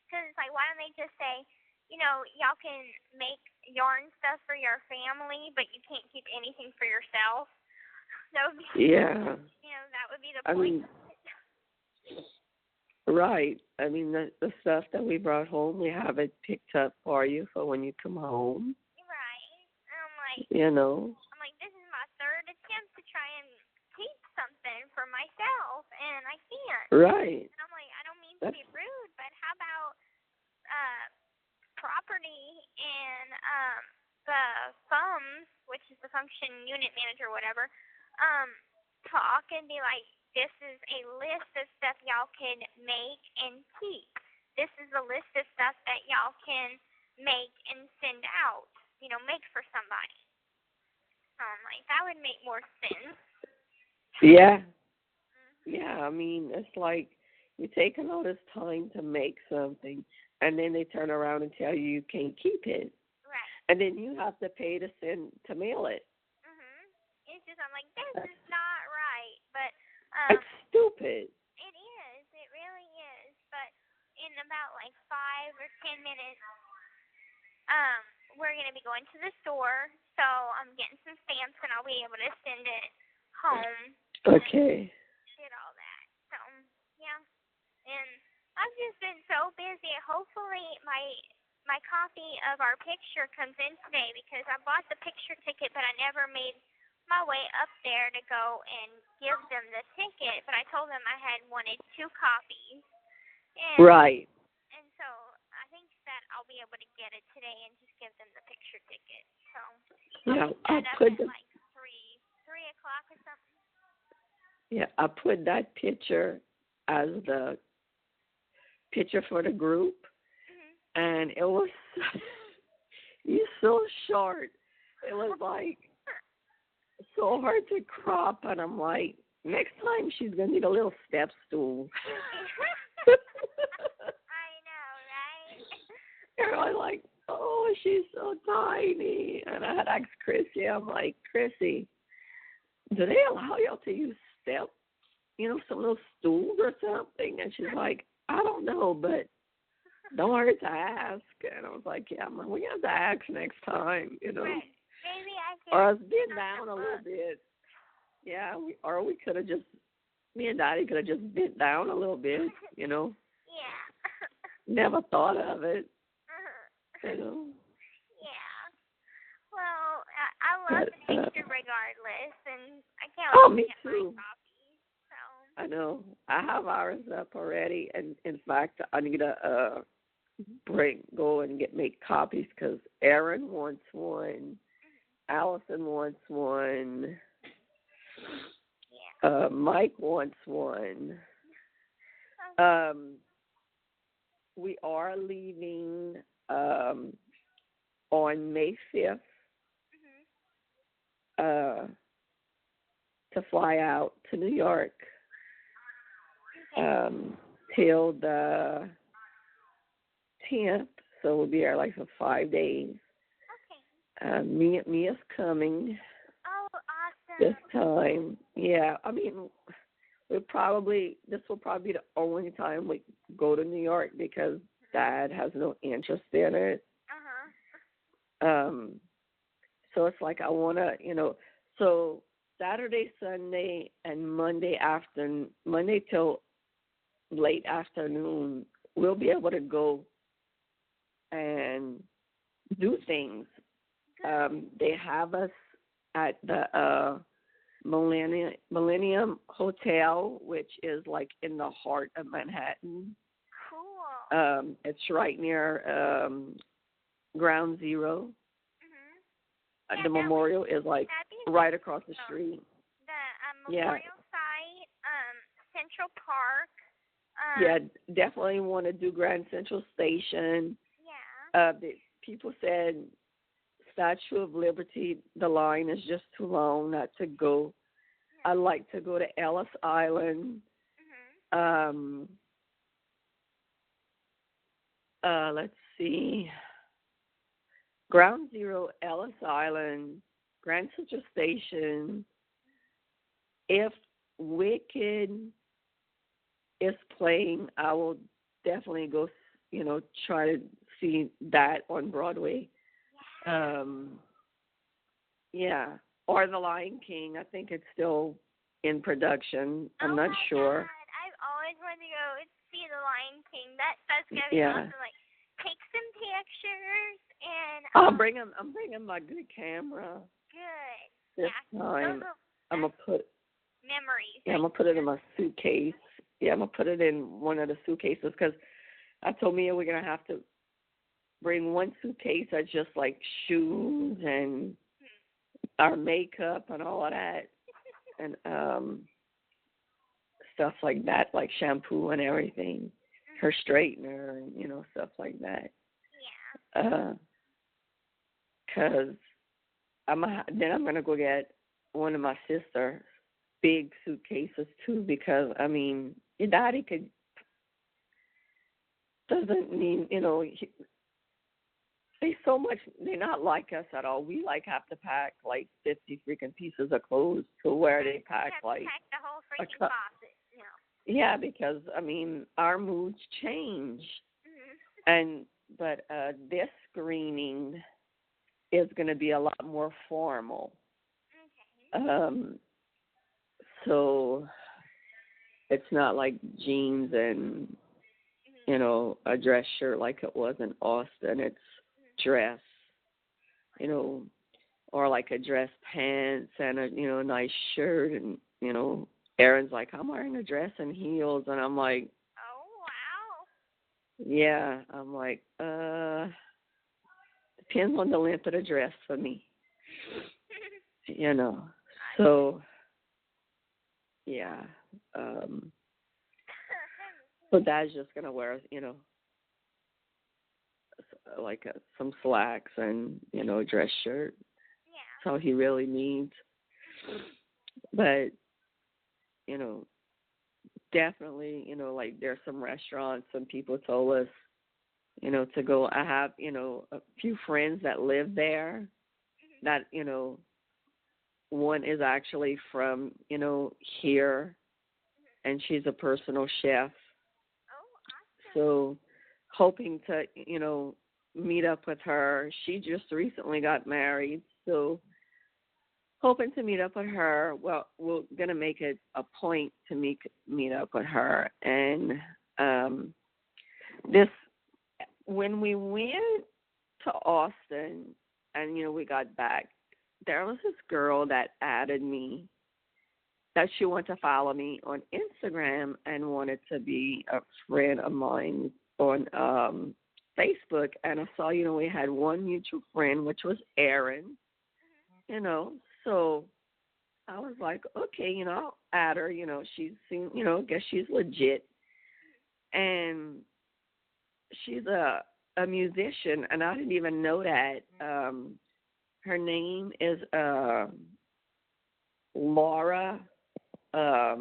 Because it's like, why don't they just say, y'all can make yarn stuff for your family, but you can't keep anything for yourself. That would be, that would be the point. Right. I mean, the stuff that we brought home, we have it picked up for you for when you come home. Right. And I'm like, this is my third attempt to try and keep something for myself, and I can't. Right. And I'm like, I don't mean to be rude, but how about property and the FUMS, which is the function unit manager, whatever, talk and be like, this is a list of stuff y'all can make and keep. This is a list of stuff that y'all can make and send out, make for somebody. Like, that would make more sense. Yeah. Yeah, I mean, it's like you're taking all this time to make something, and then they turn around and tell you can't keep it. Right. And then you have to pay to mail it. It's just, I'm like, this is not right. But it's stupid. It is. It really is. But in about like 5 or 10 minutes, we're going to be going to the store, so I'm getting some stamps, and I'll be able to send it home. Okay. Did all that. So, yeah. And I've just been so busy. Hopefully my copy of our picture comes in today, because I bought the picture ticket, but I never made my way up there to go and give them the ticket. But I told them I had wanted 2 copies. And, right. And so I think that I'll be able to get it today and just give them the picture ticket. So yeah, I'll put at like 3 o'clock or something. Yeah, I put that picture as the picture for the group, and it was he's so short. It was like so hard to crop, and I'm like, next time she's gonna need a little step stool. I know, right? And I was like, oh, she's so tiny. And I had asked Kristy, I'm like, Kristy, do they allow y'all to use step, some of those stools or something? And she's like, I don't know, but don't hurt to ask. And I was like, yeah, we have to ask next time, Right. Maybe I can. Or us bend down a little bit. Yeah, we could have me and Daddy could have just bent down a little bit, Yeah. Never thought of it, Yeah. Well, I love the picture regardless, and I can't wait to get my copy. So. I know. I have ours up already, and in fact, I need to go and make copies, because Aaron wants one, Allison wants one, Mike wants one. We are leaving on May 5th to fly out to New York till the 10th, so we'll be there like for 5 days. Okay. Mia's coming. Oh, awesome. This time. Yeah, I mean, this will probably be the only time we go to New York, because Dad has no interest in it. So it's like I want to, so Saturday, Sunday, and Monday till late afternoon, we'll be able to go and do things. They have us at the Millennium Hotel, which is like in the heart of Manhattan. Cool. It's right near Ground Zero. Yeah, the memorial is like right across the street. The memorial site, Central Park. Yeah, definitely want to do Grand Central Station. Yeah. The people said Statue of Liberty, the line is just too long not to go. I'd like to go to Ellis Island. Let's see. Ground Zero, Ellis Island, Grand Central Station. If Wicked is playing, I will definitely go, try to see that on Broadway. Yeah. Or The Lion King. I think it's still in production. I'm not sure. God. I've always wanted to go see The Lion King. That's gonna be awesome. Like, take some pictures and. I'm bringing my good camera. Good. This time, I'm gonna put memories. Yeah, I'm gonna put it in my suitcase. Yeah, I'm gonna put it in one of the suitcases, because I told Mia we're gonna have to bring one suitcase that's just like shoes and our makeup and all of that. And stuff like that, like shampoo and everything, her straightener, and stuff like that. Yeah. 'Cause I'm gonna go get one of my sister's big suitcases too, because your daddy doesn't mean they're not like us at all. We have to pack like 50 freaking pieces of clothes to where they pack like pack the whole freaking closet. Yeah, because our moods change. But this screening is going to be a lot more formal. Okay. So it's not like jeans and a dress shirt like it was in Austin. It's dress, or like a dress pants and a nice shirt, and Aaron's like, I'm wearing a dress and heels, and I'm like, oh wow. Yeah, I'm like, depends on the length of the dress for me, So yeah, so Dad's just gonna wear like some slacks and a dress shirt. Yeah. That's all he really needs. But definitely like there's some restaurants, some people told us to go. I have a few friends that live there that one is actually from here, and she's a personal chef. Oh, awesome. So hoping to meet up with her. She just recently got married, so hoping to meet up with her. Well, we're gonna make it a point to meet up with her. And when we went to Austin and we got back, there was this girl that added me, that she wanted to follow me on Instagram and wanted to be a friend of mine on Facebook. And I saw we had one mutual friend, which was Aaron. So I was like, okay, I'll add her. She seems, guess she's legit. And she's a musician, and I didn't even know that. Her name is Laura. I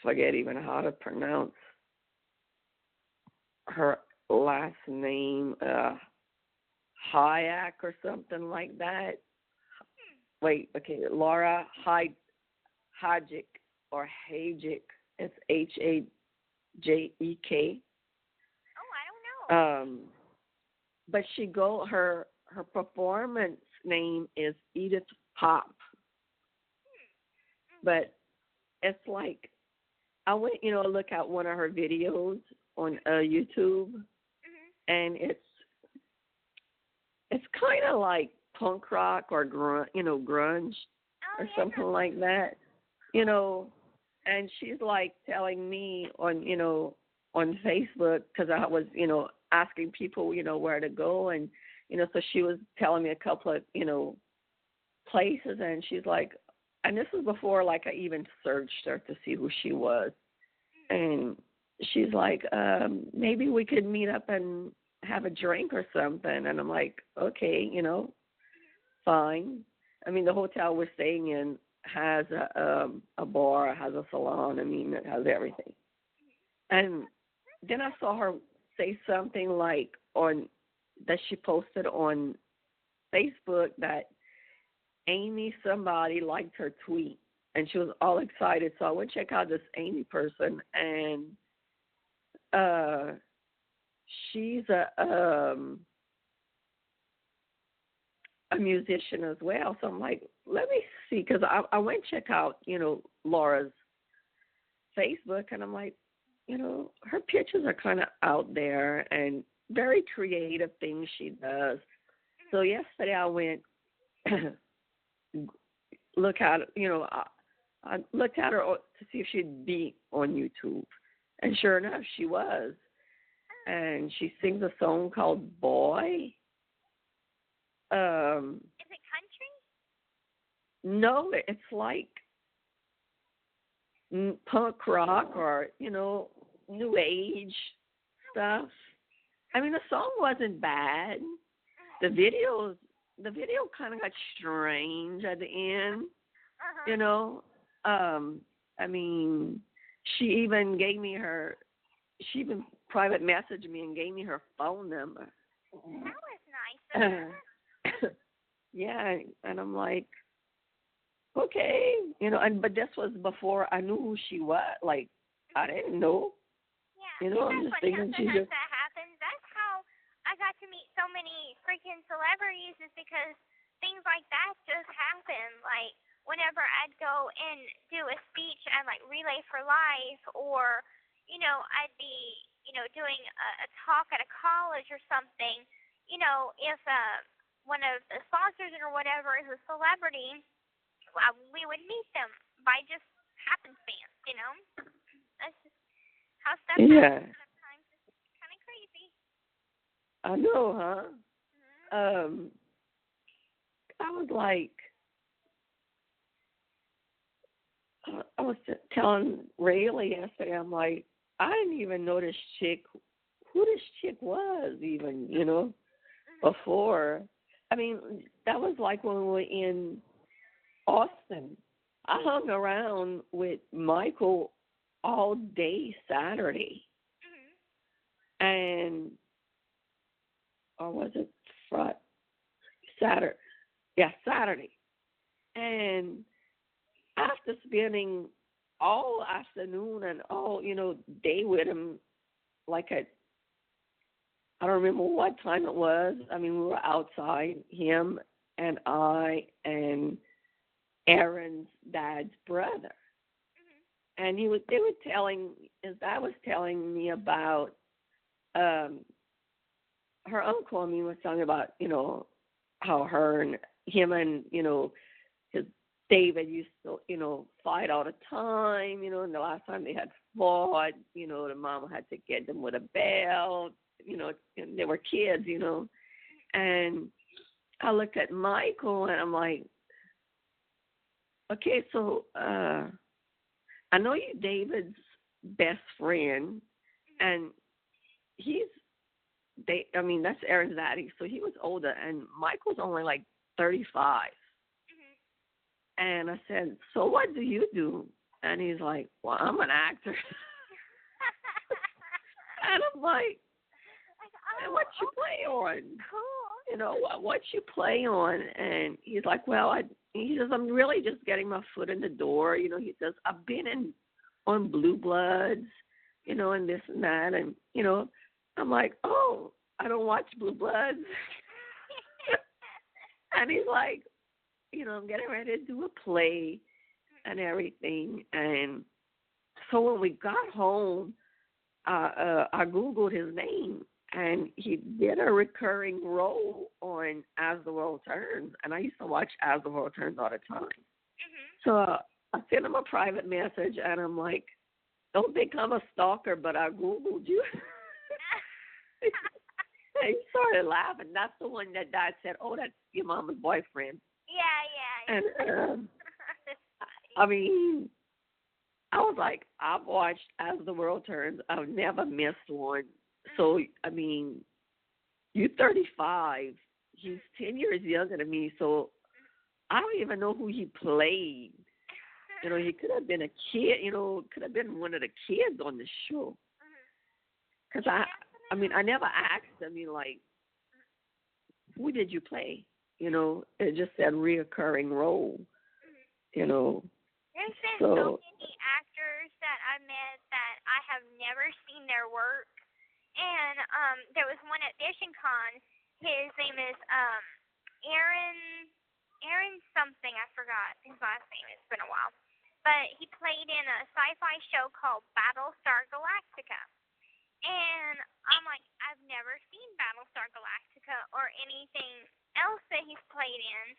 forget even how to pronounce her last name. Hayak or something like that. Wait, okay, Laura Hajik or Hajik. It's Hajek. Oh, I don't know. But her performance name is Edith Pop. But it's like, I went, look at one of her videos on YouTube, and it's kind of like punk rock or grunge or something like that, and she's like telling me on Facebook, because I was, asking people, where to go, and, so she was telling me a couple of, places, and she's like, and this was before, like, I even searched her to see who she was, and she's like, maybe we could meet up and have a drink or something. And I'm like, okay, fine. I mean, the hotel we're staying in has a bar, has a salon. I mean, it has everything. And then I saw her say something like that she posted on Facebook that Amy somebody liked her tweet, and she was all excited. So I went to check out this Amy person, and she's a musician as well. So I'm like, let me see, because I went to check out, Laura's Facebook, and I'm like, her pictures are kind of out there and very creative things she does. So yesterday I went look at, I looked at her to see if she'd be on YouTube, and sure enough, she was. And she sings a song called Boy. Is it country? No, it's like punk rock or, new age stuff. I mean, the song wasn't bad. The video kind of got strange at the end, I mean, she even private messaged me and gave me her phone number. That was nice. Yeah, and I'm like, okay, but this was before I knew who she was. Like, I didn't know. Yeah, I'm just thinking she just. That happens. That's how I got to meet so many freaking celebrities, is because things like that just happen. Like, whenever I'd go and do a speech at, like, Relay for Life, or, I'd be, doing a talk at a college or something, if one of the sponsors or whatever is a celebrity, we would meet them by just happenstance, That's just how stuff happens sometimes. It's kind of crazy. I know, huh? Mm-hmm. I was like, I was telling Rayleigh yesterday, I'm like, I didn't even know who this chick was even, before. I mean, that was like when we were in Austin. I hung around with Michael all day Saturday. Mm-hmm. Or was it Friday? Saturday. Yeah, Saturday. And after spending all afternoon and all, day with him, like I don't remember what time it was. I mean, we were outside, him and I and Aaron's dad's brother. And his dad was telling me about her uncle. I mean, was telling me about, how him and, his David used to, fight all the time, and the last time they had fought, the mom had to get them with a belt, and they were kids, and I looked at Michael and I'm like, okay, so I know you're David's best friend, and that's Aaron's daddy, so he was older, and Michael's only like 35. And I said, so what do you do? And he's like, well, I'm an actor. And I'm like, and what you play on? Cool. What you play on? And he's like, well, he says, I'm really just getting my foot in the door. He says, I've been on Blue Bloods, and this and that. And, I'm like, oh, I don't watch Blue Bloods. And he's like, I'm getting ready to do a play and everything. And so when we got home, I Googled his name, and he did a recurring role on As the World Turns. And I used to watch As the World Turns all the time. So I sent him a private message, and I'm like, don't think I'm a stalker, but I Googled you. And he started laughing. That's the one that Dad said, oh, that's your mama's boyfriend. Yeah. And I mean, I was like, I've watched As the World Turns. I've never missed one. So, I mean, you're 35. He's 10 years younger than me, so I don't even know who he played. He could have been a kid, could have been one of the kids on the show. Because I mean, I never asked him, like, who did you play? It just said reoccurring role, There's been so many actors that I met that I have never seen their work. And there was one at FishingCon. His name is Aaron something. I forgot his last name. It's been a while. But he played in a sci-fi show called Battlestar Galactica. And I'm like, I've never seen Battlestar Galactica or anything else that he's played in.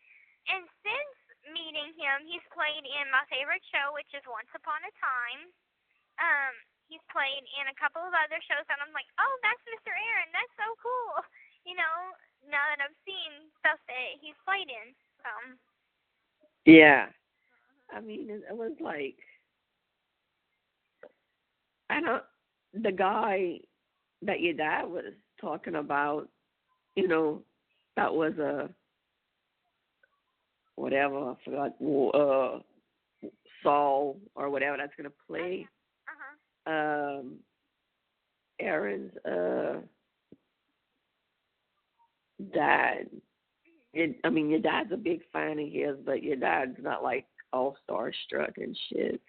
And since meeting him, he's played in my favorite show, which is Once Upon a Time. He's played in a couple of other shows, and I'm like, oh, that's Mr. Aaron. That's so cool. Now that I've seen stuff that he's played in. Yeah. I mean, it was like, I don't. The guy that your dad was talking about, that was a whatever, I forgot, Saul or whatever that's gonna play. Aaron's dad. Your dad's a big fan of his, but your dad's not like all starstruck and shit.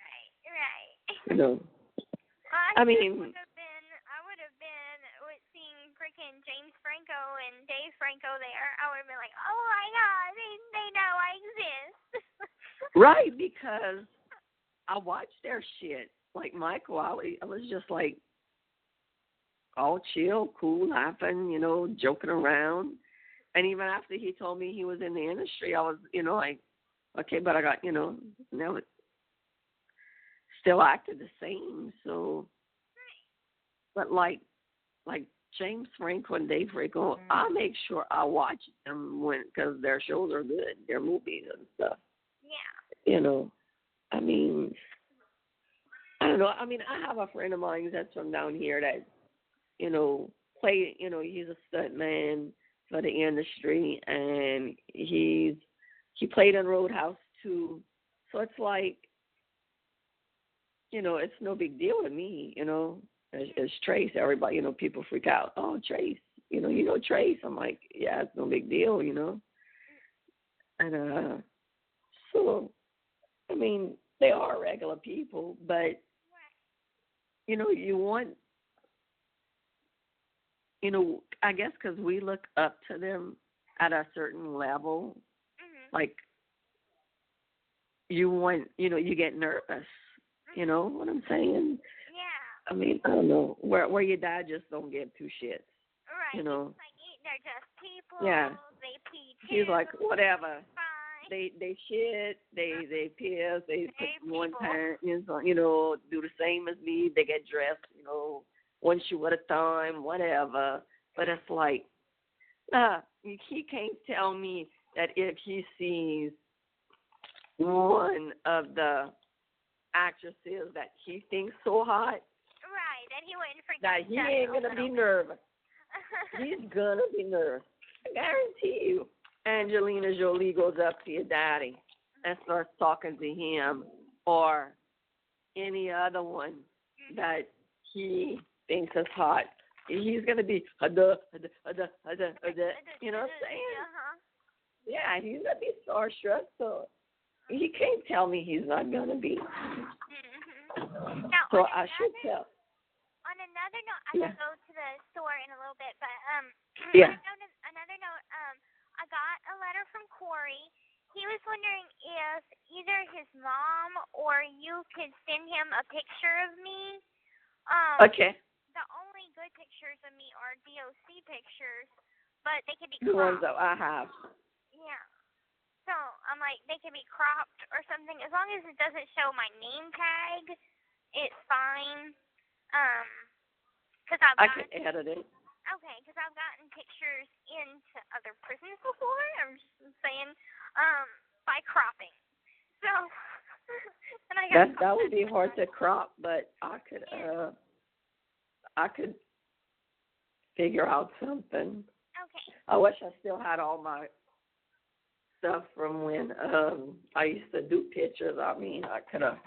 Right. Well, I would have been with seeing freaking James Franco and Dave Franco there. I would have been like, oh my God, they know I exist. Right, because I watched their shit. Like Michael, I was just like all chill, cool, laughing, joking around. And even after he told me he was in the industry, I was, like, okay, but I got, now it still acted the same. So, but like James Franco and Dave Franco, I make sure I watch them because their shows are good, their movies and stuff. Yeah. I don't know. I have a friend of mine that's from down here that, play, he's a stunt man for the industry, and he played in Roadhouse too. So it's like, it's no big deal to me, as Trace. Everybody, people freak out. Oh, Trace, Trace. I'm like, yeah, it's no big deal, And so, they are regular people, but you want, I guess because we look up to them at a certain level, like you want, you get nervous, you know what I'm saying? Yeah. I don't know, where your dad just don't give two shits, Right. Like, they're just people. Yeah. They pee too. He's like, whatever. Fine. They shit, they piss, they Hey, one people. time, do the same as me. They get dressed, one shoe at a time, whatever. But it's like, he can't tell me that if he sees one of the actresses that he thinks so hot, Right, that he wouldn't forget that he ain't gonna be nervous. He's gonna be nervous. I guarantee you. Angelina Jolie goes up to your daddy and starts talking to him, or any other one that he thinks is hot. He's gonna be you know what I'm saying? Yeah, he's gonna be starstruck. So he can't tell me he's not gonna be. Now, so I should tell. On another note, I can go to the store in a little bit, but Yeah. on another note, I got a letter from Corey. He was wondering if either his mom or you could send him a picture of me. Okay. The only good pictures of me are DOC pictures, but they can be The ones cropped. that I have. Yeah. So I'm like, they can be cropped or something. As long as it doesn't show my name tag, it's fine. Cause I can edit it. Okay, because I've gotten pictures into other prisons before. I'm just saying, by cropping. So, and I got that would be hard to crop, but I could figure out something. Okay. I wish I still had all my stuff from when I used to do pictures. I could have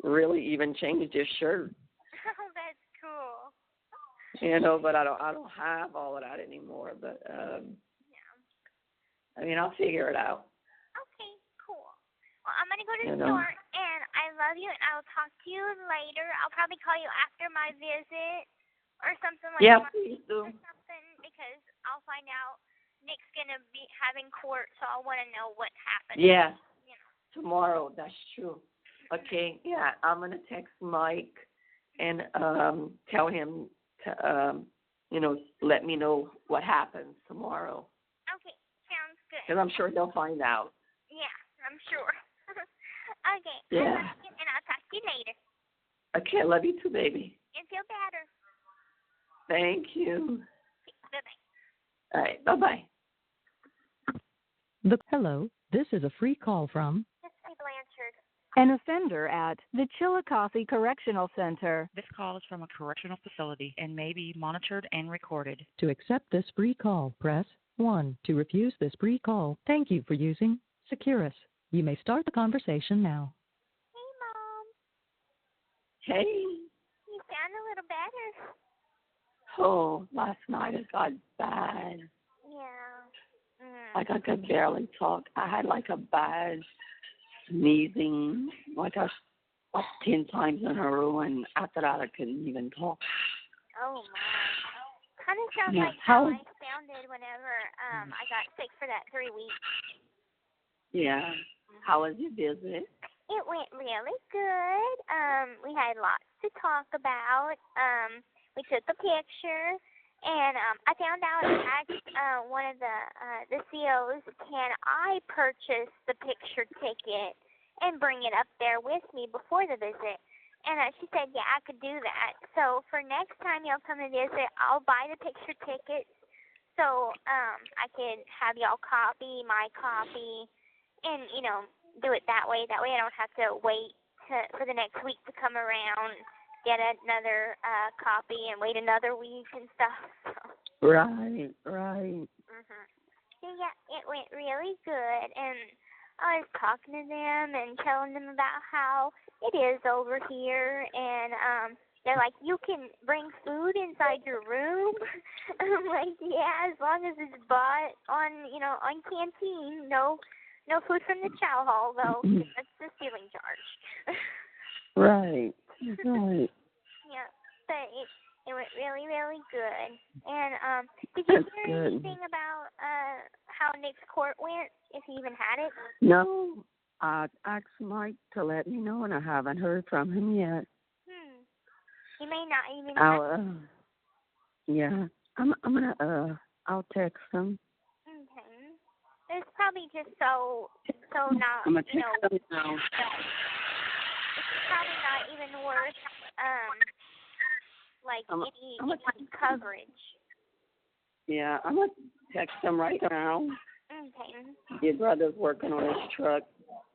really even changed his shirt. Oh, that's cool. But I don't have all of that anymore. But I'll figure it out. Okay, cool. Well, I'm gonna go to the store, and I love you, and I'll talk to you later. I'll probably call you after my visit or something like that. Yeah, please do. Or something, because I'll find out Nick's gonna be having court, so I want to know what happened. Yeah. Tomorrow. That's true. Okay. Yeah, I'm gonna text Mike and tell him to let me know what happens tomorrow. Okay, sounds good. Because I'm sure they'll find out. Yeah, I'm sure. Okay. Yeah. I love you, and I'll talk to you later. Okay, I love you too, baby. And feel better. Thank you. Bye-bye. All right, bye-bye. Hello, this is a free call from... This people answered. An offender at the Chillicothe Correctional Center. This call is from a correctional facility and may be monitored and recorded. To accept this free call, press 1. To refuse this free call, thank you for using Securus. You may start the conversation now. Hey, Mom. Hey. You sound a little better. Oh, last night it got bad. Yeah. Like I could barely talk. I had like a bad sneezing, like 10 times in a row, and after that I couldn't even talk. Oh, my. Kind of sounds like how I sounded whenever I got sick for that 3 weeks. Yeah. How was your visit? It went really good. We had lots to talk about. We took a picture, and I found out I asked one of the COs, can I purchase the picture ticket and bring it up there with me before the visit? And she said, yeah, I could do that. So for next time y'all come to visit, I'll buy the picture tickets so I can have y'all copy my copy and, do it that way. That way I don't have to wait for the next week to come around, get another copy, and wait another week and stuff. Right. So, yeah, it went really good, and I was talking to them and telling them about how it is over here, and they're like, you can bring food inside your room? I'm like, yeah, as long as it's bought on Canteen. No food from the chow hall, though. That's the ceiling charge. Right. Yeah, but it went really, really good. And did you hear anything about how Nick's court went, if he even had it? No. I asked Mike to let me know, and I haven't heard from him yet. He may not even yeah. I'm gonna I'll text him. Okay. It's probably just so not, I'm gonna text him now. It's probably not even worth any coverage. Yeah, I'm gonna text him right now. Okay. Your brother's working on his truck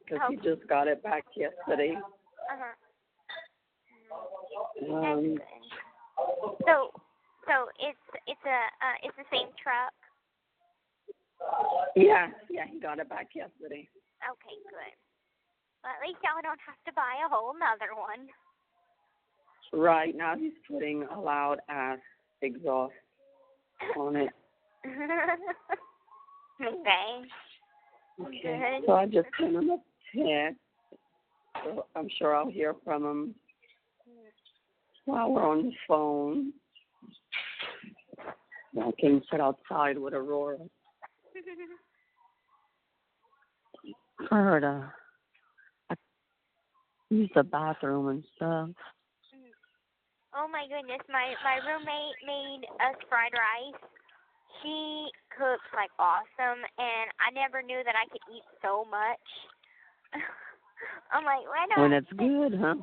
because he just got it back yesterday. That's good. So it's the same truck. Yeah, he got it back yesterday. Okay, good. Well, at least y'all don't have to buy a whole nother one. Right, now he's putting a loud ass exhaust on it. Okay. Good. So I just sent him a text. So I'm sure I'll hear from him while we're on the phone. I can sit outside with Aurora. For her to use the bathroom and stuff. Oh my goodness, my roommate made us fried rice. She cooks like awesome, and I never knew that I could eat so much. I'm like, why not? When it's good, huh?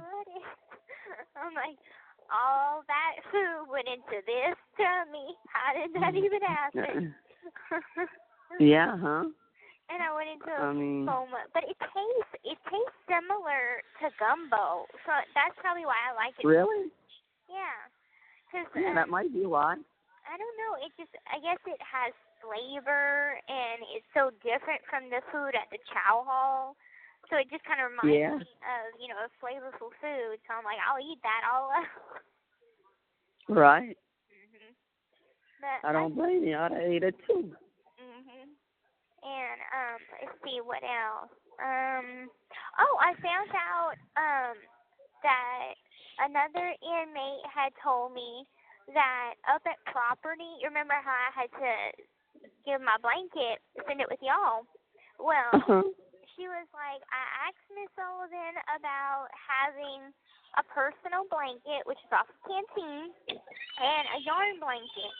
I'm like, all that food went into this tummy. How did that even happen? Yeah, huh? And I went into so much, but it tastes similar to gumbo, so that's probably why I like it. Really? Yeah. Yeah, that might be why. I don't know. I guess it has flavor, and it's so different from the food at the chow hall. So it just kind of reminds me of, a flavorful food. So I'm like, I'll eat that all up. Right. But I don't blame you. I'd have ate it too. And let's see what else. I found out that another inmate had told me that up at property, you remember how I had to give my blanket, send it with y'all? Well, she was like, I asked Miss Sullivan about having a personal blanket, which is off the canteen, and a yarn blanket.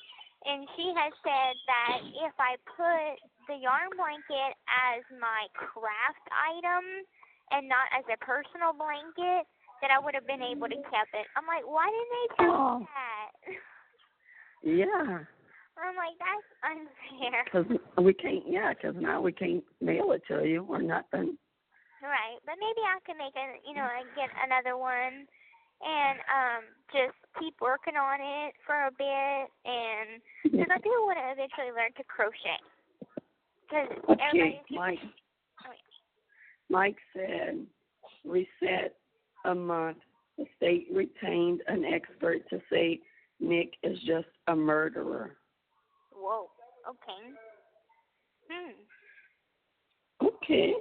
And she has said that if I put the yarn blanket as my craft item and not as a personal blanket, that I would have been able to keep it. I'm like, why didn't they tell me that? Yeah. I'm like, that's unfair. Because we can't, because now we can't mail it to you or nothing. Right, but maybe I can make get another one, and just keep working on it for a bit, and because I do want to eventually learn to crochet. Okay, Mike said, reset a month. The state retained an expert to say Nick is just a murderer. Whoa. Okay. Okay.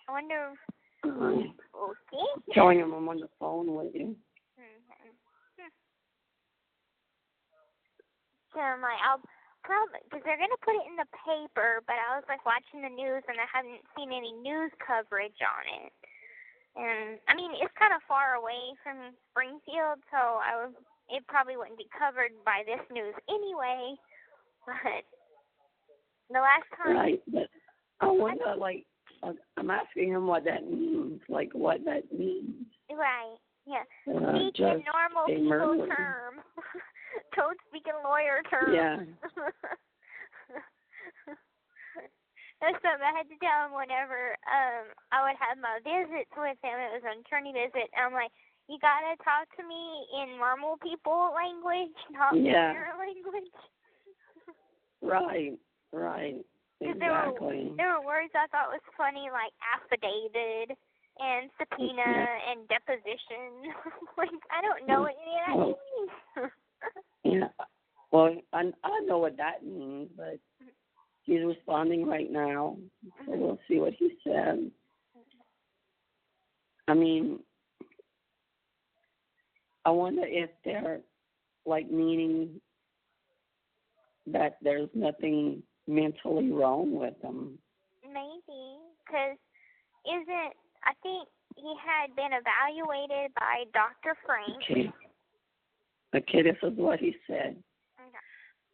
I wonder. Okay. Telling him I'm on the phone with you. So I'm like, I'll probably, because they're going to put it in the paper, but I was like watching the news and I haven't seen any news coverage on it. And I mean, it's kind of far away from Springfield, so it probably wouldn't be covered by this news anyway. But the last time. Right, but I wonder, I'm asking him what that means, what that means. Right, yeah. Speak in normal people term. Don't speak in lawyer terms. Yeah. That's something I had to tell him whenever I would have my visits with him. It was an attorney visit. I'm like, you got to talk to me in normal people language, not lawyer language. Right. Exactly. There were words I thought was funny, like affidavit and subpoena and deposition. I don't know what any of that means. Yeah. Well, I know what that means, but he's responding right now, so we'll see what he says. I mean, I wonder if they're meaning that there's nothing mentally wrong with him. Maybe, because I think he had been evaluated by Dr. Frank. Okay, this is what he said. Okay.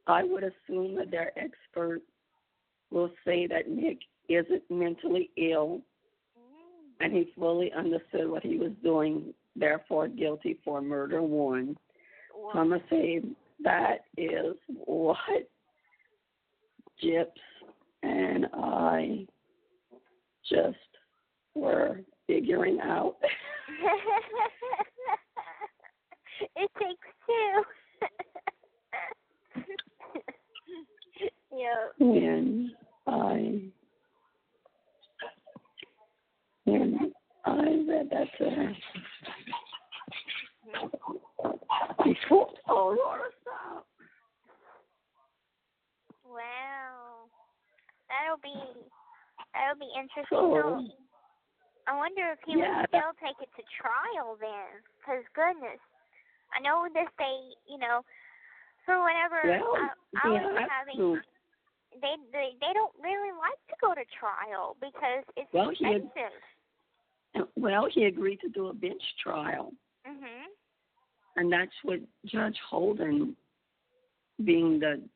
I would assume that their expert will say that Nick isn't mentally ill and he fully understood what he was doing, therefore guilty for murder one. So I'm going to say that is what Gyps and I just were figuring out. It takes two. Yep. When I read that to her. Before, Laura, stop. Wow. That'll be interesting. So, I wonder if he would still take it to trial then. Because, goodness, I know this they, for whenever I was having, they don't really like to go to trial because it's expensive. He agreed to do a bench trial. Mhm. And that's what Judge Holden, being the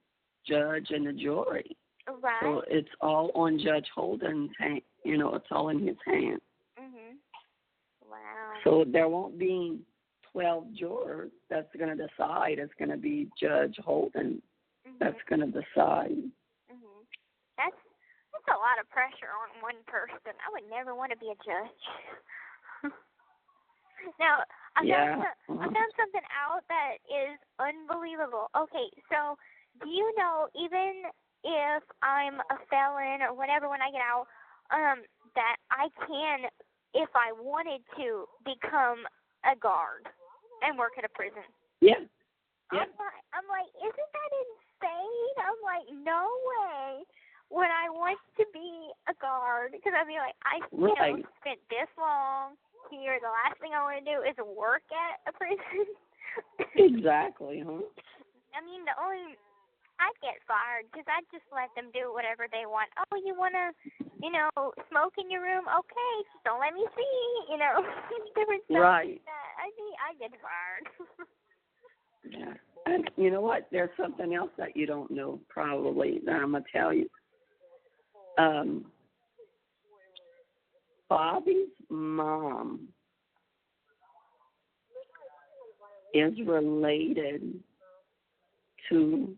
judge and the jury. Right. So it's all on Judge Holden's hand. It's all in his hand. Mhm. Wow. So there won't be 12 jurors that's going to decide. It's going to be Judge Holden that's going to decide. Mhm. That's a lot of pressure on one person. I would never want to be a judge. Now, I found something out that is unbelievable. Okay, so do you know, even if I'm a felon or whatever when I get out, that I can, if I wanted to, become a guard and work at a prison? Yeah. I'm like, isn't that insane? I'm like, no way would I want to be a guard, because I'd be like, I spent this long here. The last thing I want to do is work at a prison. Exactly, huh? I mean, I'd get fired because I'd just let them do whatever they want. Oh, you want to, smoke in your room? Okay, just don't let me see, different stuff like that. I'd get fired. Yeah. And you know what? There's something else that you don't know probably that I'm going to tell you. Bobby's mom is related to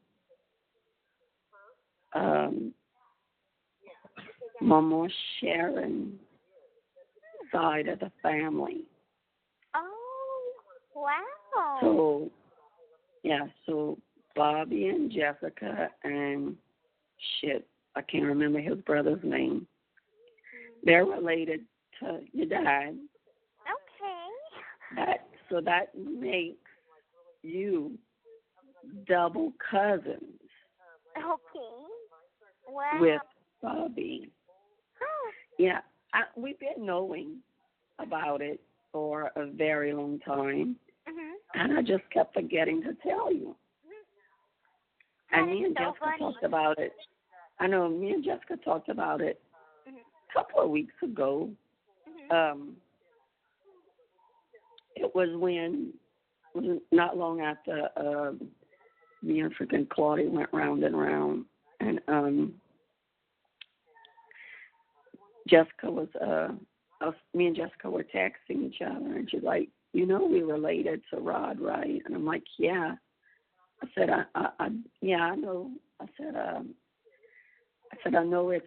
Mama Sharon side of the family. Oh, wow. So, yeah, so Bobby and Jessica and I can't remember his brother's name. They're related to your dad. Okay. So that makes you double cousins Okay. Wow. with Bobby. Huh. Yeah, we've been knowing about it for a very long time, and I just kept forgetting to tell you. And me and so Jessica funny. talked about it. I know, me and Jessica talked about it a couple of weeks ago. It was not long after me and freaking Claudia went round and round, and Jessica was me and Jessica were texting each other, and she's like, "You know, we related to Rod, right?" And I'm like, "Yeah." I said, "Yeah, I know." I said, "I know it's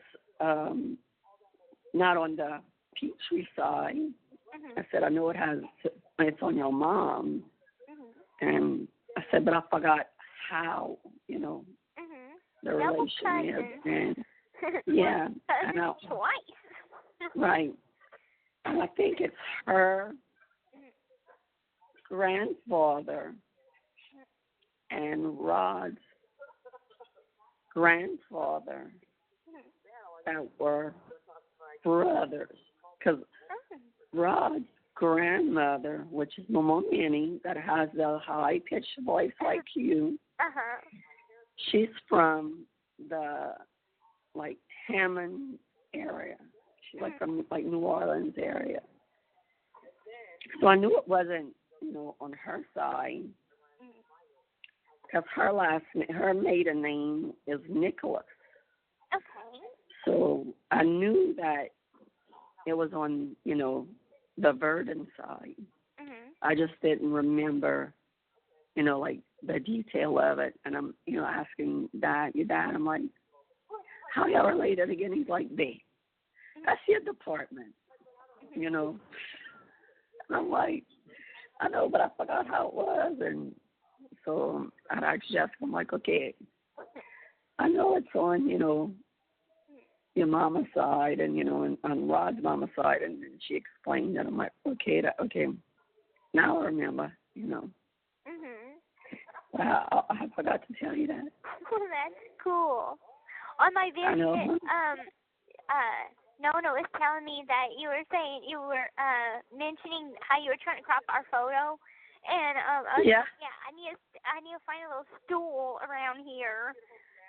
not on the Petrie side." I said, "I know it's on your mom." And I said, "But I forgot how, the relation is." And yeah, I know. Twice. Right. And I think it's her grandfather and Rod's grandfather that were brothers. Because Rod's grandmother, which is Mama Minnie, that has the high-pitched voice like you, she's from the, Hammond area. She's, from, New Orleans area. So I knew it wasn't, on her side, because her maiden name is Nicholas. Okay. So I knew that it was on, the Verdon side. I just didn't remember, the detail of it. And I'm, asking your dad, I'm like, how y'all related again? He's like, that's your department, And I'm like, I know, but I forgot how it was. And so I asked Jessica, I'm like, okay, I know it's on, your mama's side and, and on Rod's mama's side. And she explained it. I'm like, okay, now I remember, But I forgot to tell you that. That's cool. On my visit, Nona was telling me that you were mentioning how you were trying to crop our photo, and I need to find a little stool around here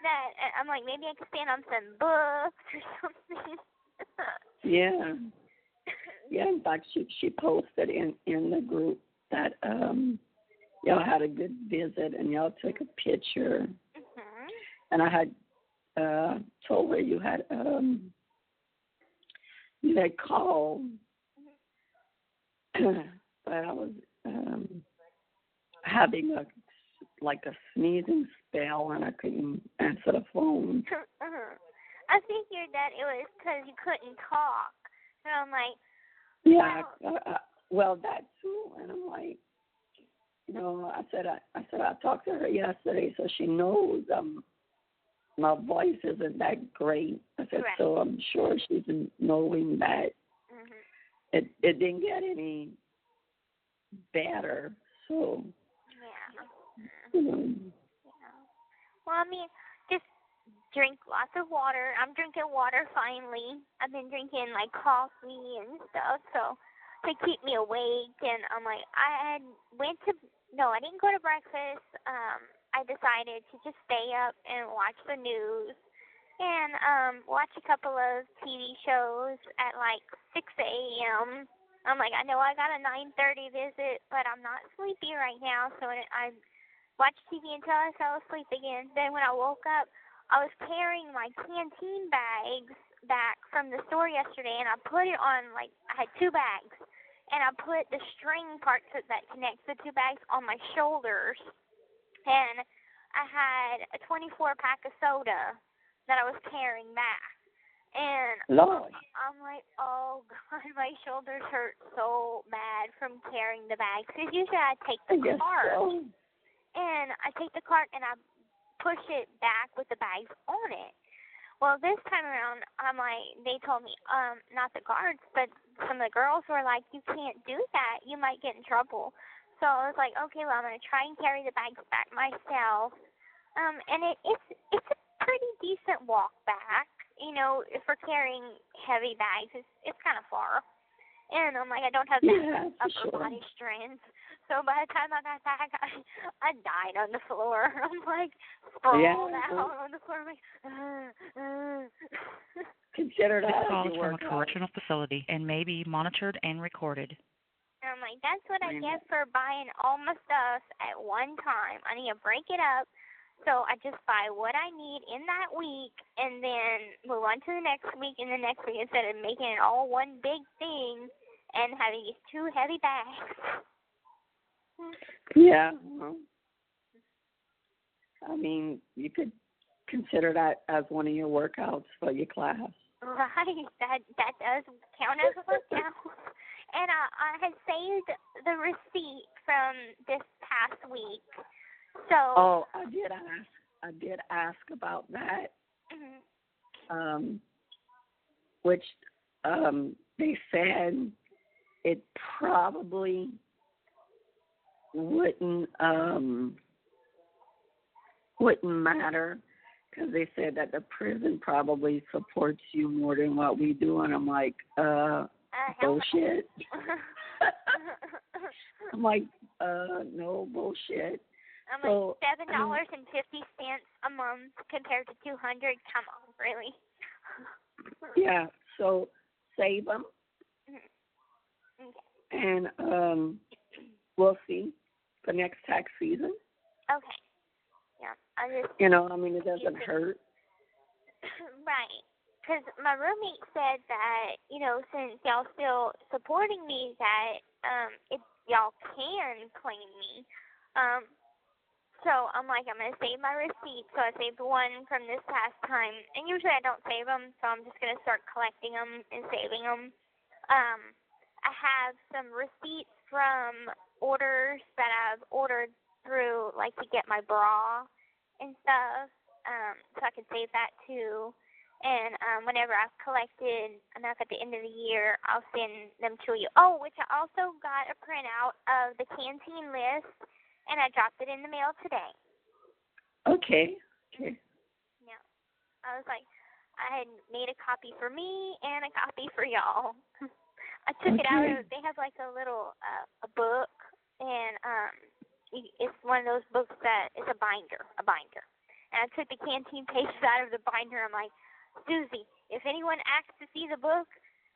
that I'm like, maybe I could stand on some books or something. Yeah. In fact, she posted in the group that y'all had a good visit and y'all took a picture, and I had told her you had called, but I was having a sneezing spell and I couldn't answer the phone. I figured that it was because you couldn't talk, and I'm like, well, that too, and I'm like, I said I talked to her yesterday, so she knows my voice isn't that great. I said, so I'm sure she's knowing that it didn't get any better. So, Well, I mean, just drink lots of water. I'm drinking water finally. I've been drinking coffee and stuff, so to keep me awake. And I'm like, I didn't go to breakfast. I decided to just stay up and watch the news and watch a couple of TV shows at 6 a.m. I'm like, I know I got a 9:30 visit, but I'm not sleepy right now, so I watched TV until I fell asleep again. Then when I woke up, I was carrying my canteen bags back from the store yesterday, and I put it on, I had 2 bags, and I put the string part that connects the 2 bags on my shoulders. And I had a 24-pack of soda that I was carrying back. And Lord. I'm like, oh, God, my shoulders hurt so bad from carrying the bags. Because usually I take the cart. So. And I take the cart and I push it back with the bags on it. Well, this time around, I'm like, they told me, not the guards, but some of the girls were like, you can't do that. You might get in trouble. So I was like, okay, well, I'm going to try and carry the bags back myself. And it's a pretty decent walk back. You know, if we're carrying heavy bags, it's kind of far. And I'm like, I don't have that upper body strength. So by the time I got back, I died on the floor. I'm like sprawled out on the floor. I'm like, Consider that. This call is from a correctional facility and may be monitored and recorded. And I'm like, that's what I get for buying all my stuff at one time. I need to break it up. So I just buy what I need in that week and then move on to the next week and the next week instead of making it all one big thing and having these two heavy bags. Yeah. Well, I mean, you could consider that as one of your workouts for your class. Right. That does count as a workout. And I had saved the receipt from this past week. So. Oh, I did ask about that. Mm-hmm. Which they said it probably wouldn't matter because they said that the prison probably supports you more than what we do, and I'm like, bullshit. I'm like, no bullshit. I'm like $7.50 a month compared to $200. Come on, really? Yeah. So save them, Okay. and we'll see for next tax season. Okay. Yeah. I just. It doesn't hurt. Right. Because my roommate said that, since y'all still supporting me, that y'all can claim me. So I'm like, I'm going to save my receipt. So I saved one from this past time. And usually I don't save them, so I'm just going to start collecting them and saving them. I have some receipts from orders that I've ordered through, like, to get my bra and stuff. So I can save that too. And whenever I've collected enough at the end of the year, I'll send them to you. Oh, which I also got a printout of the canteen list. And I dropped it in the mail today. Okay. Yeah. I was like, I had made a copy for me and a copy for y'all. I took it out of, they have like a little, a book, and it's one of those books that is a binder. And I took the canteen pages out of the binder. I'm like, Susie, if anyone asks to see the book,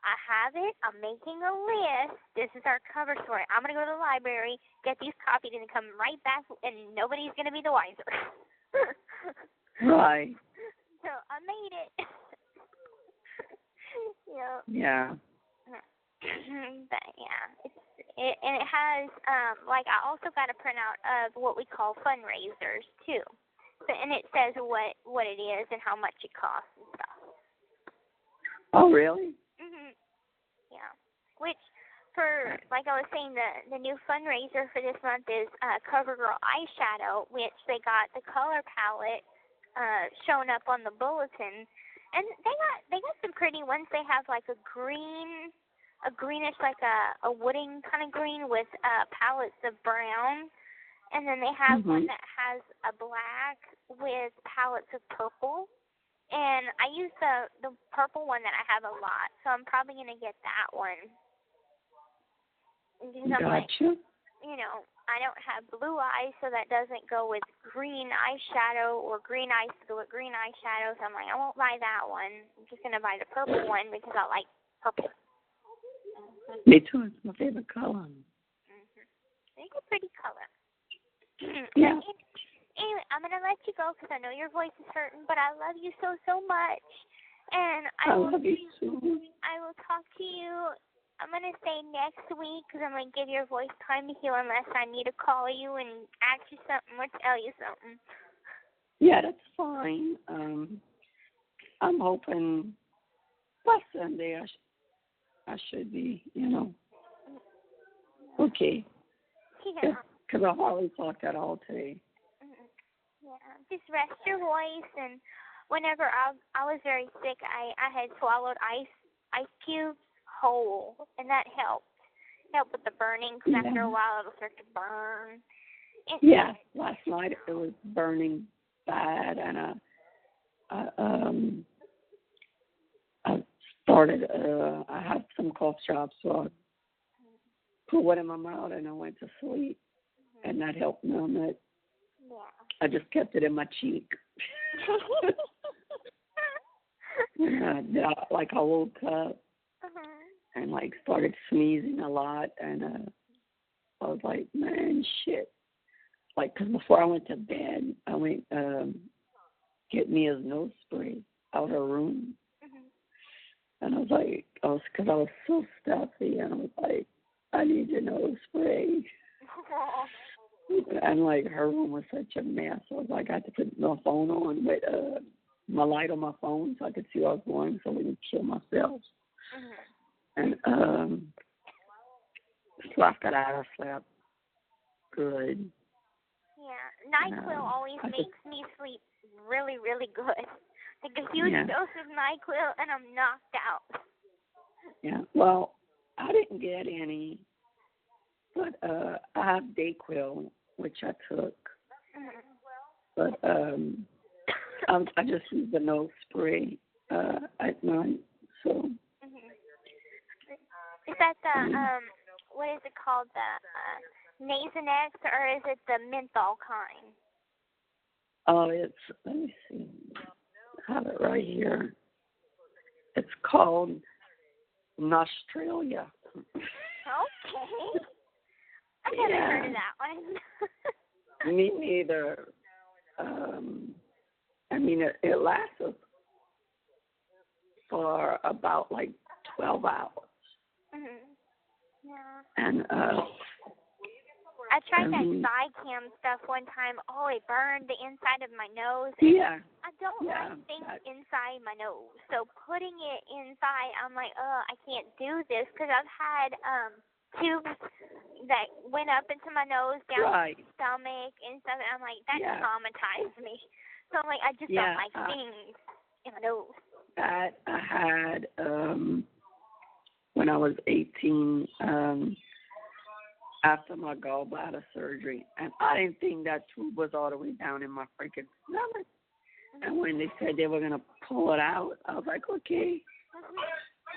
I have it. I'm making a list. This is our cover story. I'm going to go to the library, get these copied, and come right back, and nobody's going to be the wiser. Right. So I made it. Yeah. But, yeah. And it has, I also got a printout of what we call fundraisers, too. So, and it says what it is and how much it costs and stuff. Oh, really? Mhm. Yeah. Which, for like I was saying, the new fundraiser for this month is CoverGirl eyeshadow, which they got the color palette shown up on the bulletin, and they got some pretty ones. They have like a greenish, like a wooding kind of green with palettes of brown, and then they have one that has a black with palettes of purple. And I use the purple one that I have a lot, so I'm probably going to get that one. Because I'm like, I don't have blue eyes, so that doesn't go with green eyeshadow, or green eyes to go with green eyeshadow, so I'm like, I won't buy that one. I'm just going to buy the purple one because I like purple. Me too. It's my favorite color. It's a pretty color. Yeah. Anyway, I'm going to let you go because I know your voice is hurting, but I love you so, so much. And I love you too. I will talk to you, I'm going to say next week because I'm going to give your voice time to heal unless I need to call you and ask you something or tell you something. Yeah, that's fine. I'm hoping by Sunday I should be, okay. Yeah. Because I hardly talked at all today. Yeah. Just rest your voice, and whenever I was very sick, I had swallowed ice cubes whole, and that helped. Helped with the burning, because after a while it'll start to burn. Yeah, last night it was burning bad, and I started, I had some cough drops, so I put one in my mouth and I went to sleep, and that helped numb it. Yeah. I just kept it in my cheek. Like I woke up and like started sneezing a lot, and I was like, man, shit. Like, because before I went to bed, I went get me his nose spray out of her room. And I was like, because I was so stuffy, and I was like, I need your nose spray. And like her room was such a mess. I was like, I had to put my phone on with my light on my phone so I could see where I was going, so I wouldn't kill myself. And so after that, I slept good. Yeah, NyQuil always makes me sleep really, really good. Like a huge dose of NyQuil, and I'm knocked out. Yeah, well, I didn't get any, but I have Dayquil, which I took. But I just use the nose spray at night. So. Is that the what is it called, the Nasonex, or is it the menthol kind? Oh, let me see. I have it right here. It's called Nostralia. Okay. I haven't heard of that one. Me neither. I mean, it lasts for about like 12 hours. Yeah. And I tried that Zicam stuff one time. Oh, it burned the inside of my nose. Yeah. I don't like things inside my nose. So putting it inside, I'm like, I can't do this, because I've had tubes that went up into my nose, down my stomach and stuff. And I'm like, that traumatized me. So I'm like, I just don't like things in my nose. That I had when I was 18, after my gallbladder surgery, and I didn't think that tube was all the way down in my freaking stomach. And when they said they were gonna pull it out, I was like, okay.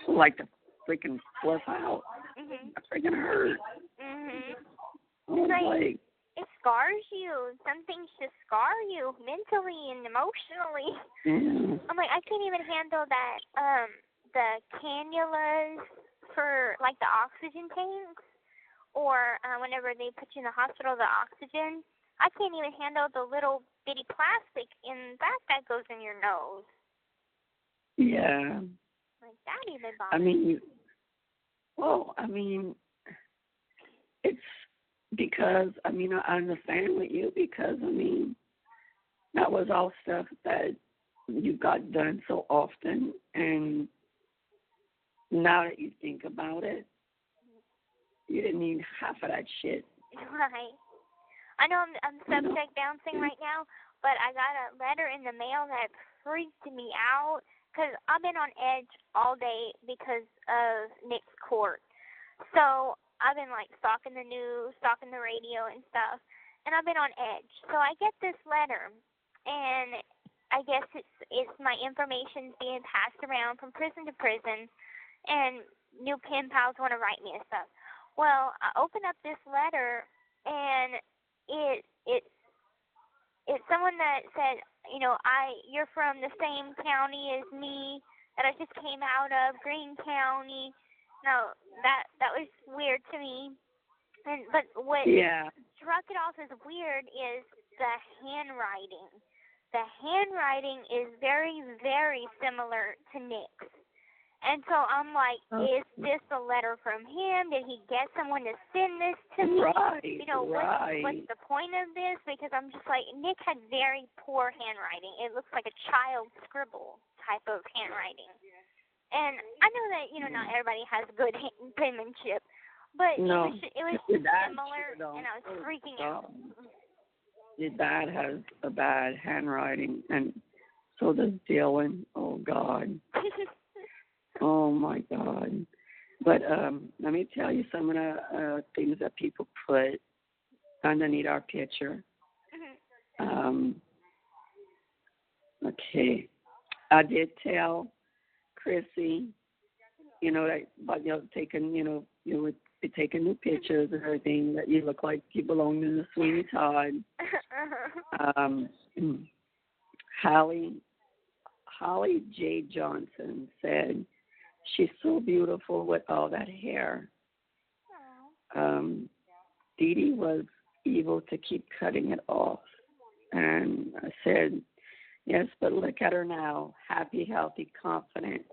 Like the freaking flip out. It freaking hurt. I was like, it scars you. Some things just scar you mentally and emotionally. I'm like, I can't even handle that. The cannulas for like the oxygen tanks, or whenever they put you in the hospital, the oxygen. I can't even handle the little bitty plastic in that goes in your nose. Yeah. Like that even bothers me. I mean, it's because, I understand with you, because, that was all stuff that you got done so often, and now that you think about it, you didn't need half of that shit. Right. I know I'm subject bouncing right now, but I got a letter in the mail that freaked me out, because I've been on edge all day because of Nick's court. So I've been like stalking the news, stalking the radio and stuff, and I've been on edge. So I get this letter, and I guess it's my information's being passed around from prison to prison, and new pen pals want to write me and stuff. Well, I open up this letter, and it's someone that said, you're from the same county as me that I just came out of, Greene County. No, that was weird to me. But what struck it off as weird is the handwriting. The handwriting is very, very similar to Nick's. And so I'm like, is this a letter from him? Did he get someone to send this to me? What's the point of this? Because I'm just like, Nick had very poor handwriting. It looks like a child scribble type of handwriting. And I know that, not everybody has good penmanship, but No. it was Your dad similar, sure don't. and I was freaking out. Your dad has a bad handwriting, and so does Dylan. Oh, God. Oh, my God. But let me tell you some of the things that people put underneath our picture. Okay. I did tell Kristy, that about taking, you would be taking new pictures and everything, that you look like you belong in the Sweeney Todd. Holly J. Johnson said, she's so beautiful with all that hair. Dee Dee was able to keep cutting it off. And I said, yes, but look at her now, happy, healthy, confident.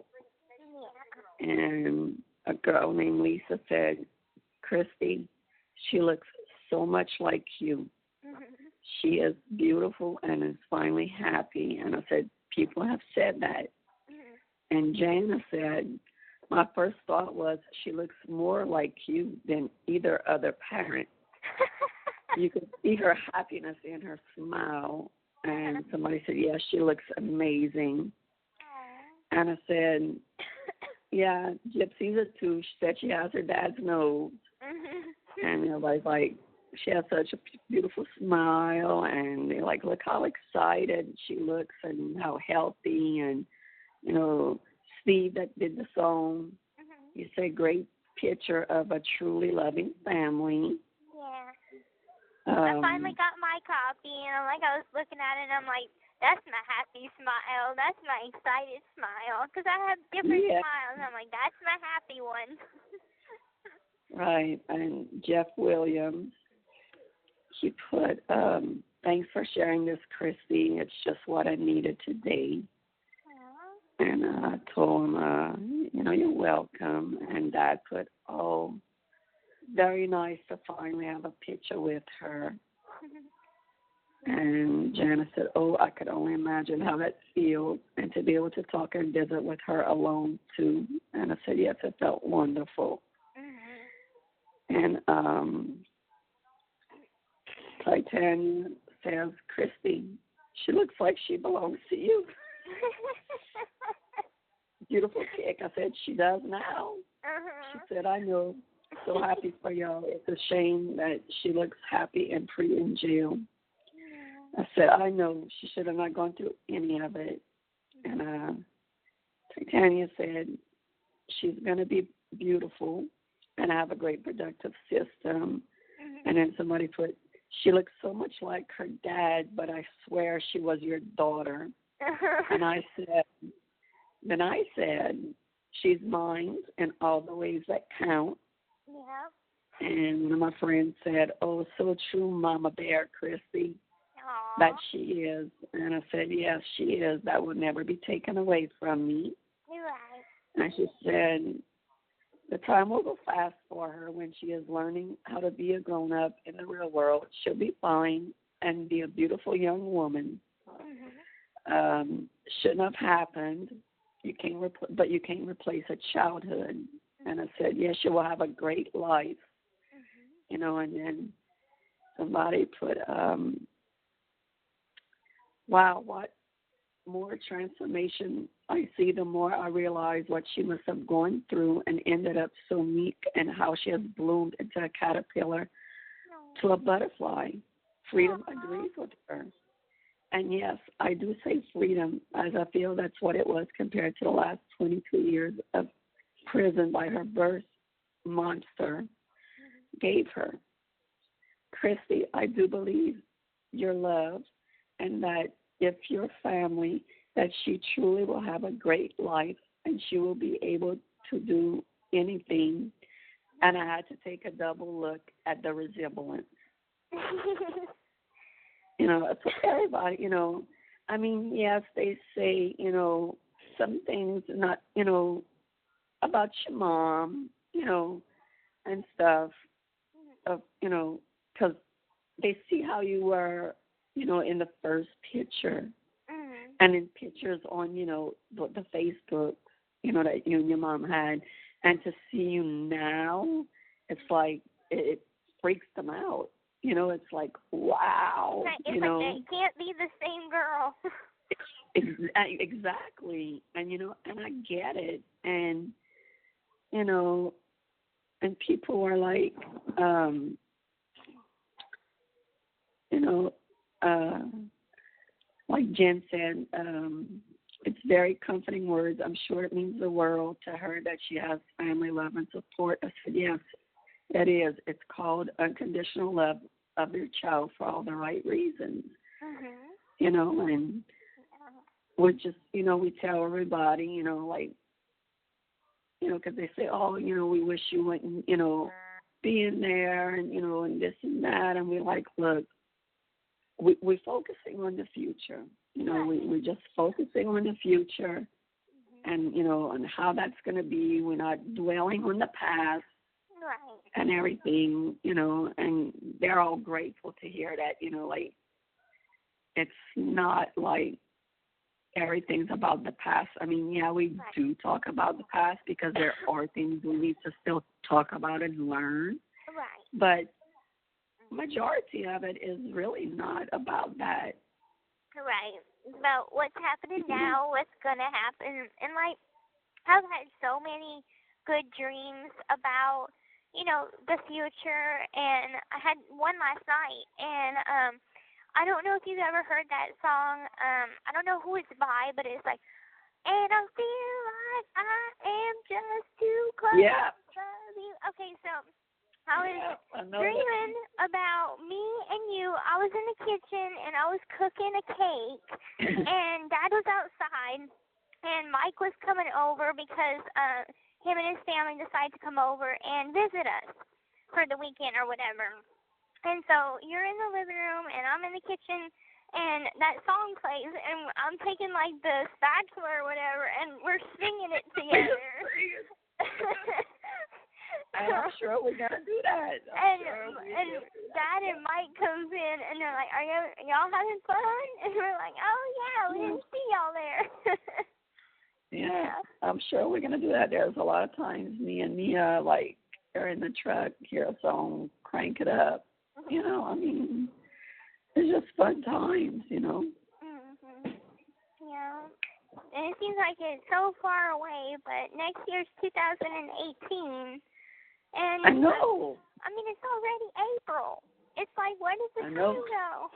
And a girl named Lisa said, Kristy, she looks so much like you. She is beautiful and is finally happy. And I said, people have said that. And Jana said, my first thought was, she looks more like you than either other parent. You could see her happiness in her smile. And somebody said, yes, she looks amazing. And I said, yeah, Gypsy's a two. She said she has her dad's nose. And everybody's like, she has such a beautiful smile. And they're like, look how excited she looks and how healthy. And, Steve that did the song, he said, great picture of a truly loving family. I finally got my copy, and I was looking at it, and I'm like, that's my happy smile. That's my excited smile. Because I have different smiles. And I'm like, that's my happy one. Right. And Jeff Williams, he put, thanks for sharing this, Kristy. It's just what I needed today. And I told him, you're welcome. And Dad put, very nice to finally have a picture with her. And Janice said, I could only imagine how that feels, and to be able to talk and visit with her alone, too. And I said, yes, it felt wonderful. And Titania says, Kristy, she looks like she belongs to you. Beautiful pic. I said, she does now. She said, I know. So happy for y'all. It's a shame that she looks happy and free in jail. I said, I know. She should have not gone through any of it. And Titania said, she's going to be beautiful and have a great productive system. And then somebody put, she looks so much like her dad, but I swear she was your daughter. And I said, she's mine in all the ways that count. And one of my friends said, so true, Mama Bear, Kristy, that she is. And I said, yes, she is. That will never be taken away from me. And she said, the time will go fast for her when she is learning how to be a grown-up in the real world. She'll be fine and be a beautiful young woman. Shouldn't have happened. But you can't replace a childhood. And I said, yes, you will have a great life. And then somebody put, wow, what more transformation I see, the more I realize what she must have gone through and ended up so meek, and how she has bloomed into a caterpillar to a butterfly. Freedom agrees with her. And yes, I do say freedom, as I feel that's what it was compared to the last 22 years of prison by her birth monster gave her. Kristy, I do believe your love, and that if your family, that she truly will have a great life and she will be able to do anything. And I had to take a double look at the resemblance. For everybody, I mean, yes, they say, some things not, about your mom, and stuff, because they see how you were, in the first picture, and in pictures on, the Facebook, that you and your mom had, and to see you now, it's like it freaks them out. It's like, wow. It's like they can't be the same girl. Exactly. And, and I get it. And, and people are like, like Jen said, it's very comforting words. I'm sure it means the world to her that she has family love and support. I said, yes, it is. It's called unconditional love of your child for all the right reasons. Mm-hmm. And we're just, we tell everybody, because they say, oh, we wish you wouldn't, be in there and, and this and that. And we're like, look, we're focusing on the future. We're just focusing on the future and, on how that's going to be. We're not dwelling on the past and everything, and they're all grateful to hear that, it's not like everything's about the past. I mean, yeah, we do talk about the past because there are things we need to still talk about and learn. Right. But majority of it is really not about that. Right. It's about what's happening now, what's going to happen. And, I've had so many good dreams about, the future. And I had one last night. And I don't know if you've ever heard that song. I don't know who it's by, but it's like, and I feel like I am just too close to you. Okay, so I was dreaming about me and you. I was in the kitchen, and I was cooking a cake, and Dad was outside, and Mike was coming over because him and his family decided to come over and visit us for the weekend or whatever. And so you're in the living room, and I'm in the kitchen, and that song plays, and I'm taking, the spatula or whatever, and we're singing it together. And I'm sure we're going to do that. And Dad and Mike comes in, and they're like, are y'all having fun? And we're like, oh, yeah, we didn't see y'all there. Yeah, I'm sure we're going to do that. There's a lot of times me and Mia, are in the truck, hear a song, crank it up. I mean, it's just fun times, Mm-hmm. Yeah. And it seems like it's so far away, but next year's 2018. And I know. I mean, it's already April. It's like, where does the time go?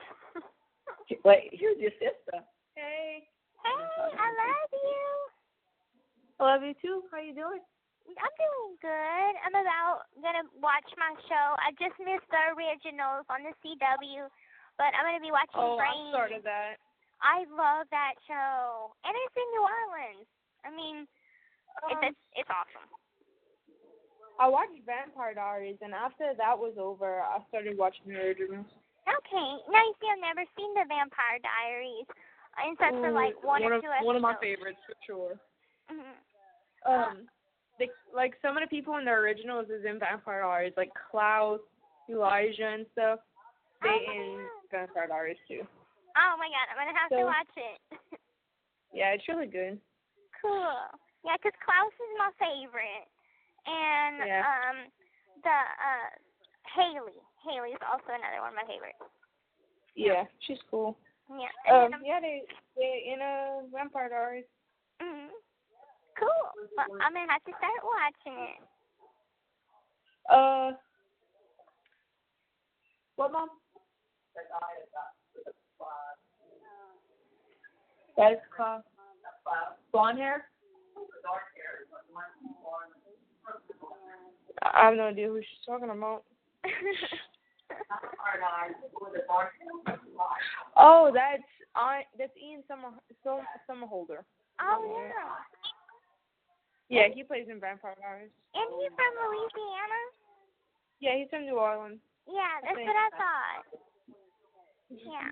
Wait, here's your sister. Hey, I love you. I love you too. How you doing? I'm doing good. I'm gonna watch my show. I just missed the originals on the CW, but I'm gonna be watching Brain. I started that. I love that show, and it's in New Orleans. I mean, it's awesome. I watched Vampire Diaries, and after that was over, I started watching the originals. Okay. Now, you see, I've never seen the Vampire Diaries, except for one or two episodes. One of my favorites for sure. Mm-hmm. Some of the people in the originals is in Vampire Diaries, like Klaus, Elijah, and stuff. They in Vampire Diaries too. Oh my God, I'm gonna have to watch it. Yeah, it's really good. Cool. Yeah, 'cause Klaus is my favorite, and Haley is also another one of my favorites. Yeah, she's cool. Yeah. They in Vampire Diaries. Mhm. Cool. Well, I'm gonna have to start watching it. What, Mom? That is Klaus. Blonde hair? I have no idea who she's talking about. Oh, that's Ian Somerhalder. Oh yeah. Yeah, he plays in Vampire Diaries. And he's from Louisiana? Yeah, he's from New Orleans. Yeah, that's what I thought. Yeah.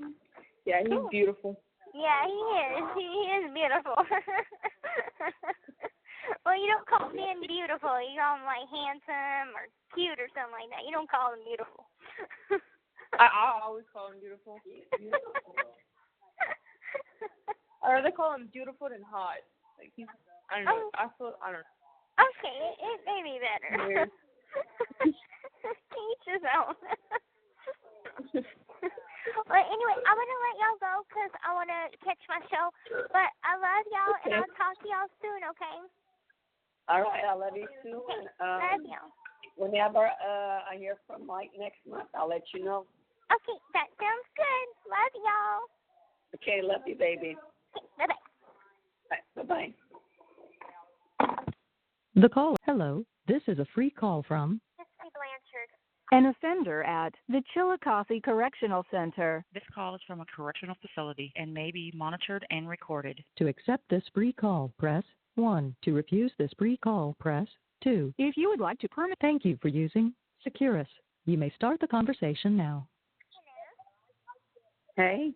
Yeah, he's beautiful. Yeah, he is. He is beautiful. Well, you don't call men beautiful. You call them handsome or cute or something like that. You don't call them beautiful. I always call him beautiful. I'd rather call him beautiful than hot. I don't know. I don't know. Okay, it may be better. Weird. Each his own. Well, anyway, I'm going to let y'all go because I want to catch my show. But I love y'all, and I'll talk to y'all soon, okay? All right, I love you too. Okay, And, love y'all. whenever I hear from Mike next month, I'll let you know. Okay, that sounds good. Love y'all. Okay, love you, baby. Okay, bye-bye. Bye-bye. The call. Hello, this is a free call from Gypsy Blanchard. An offender at the Chillicothe Correctional Center. This call is from a correctional facility and may be monitored and recorded. To accept this free call, press 1. To refuse this free call, press 2. If you would like to Thank you for using Securus. You may start the conversation now. Hey,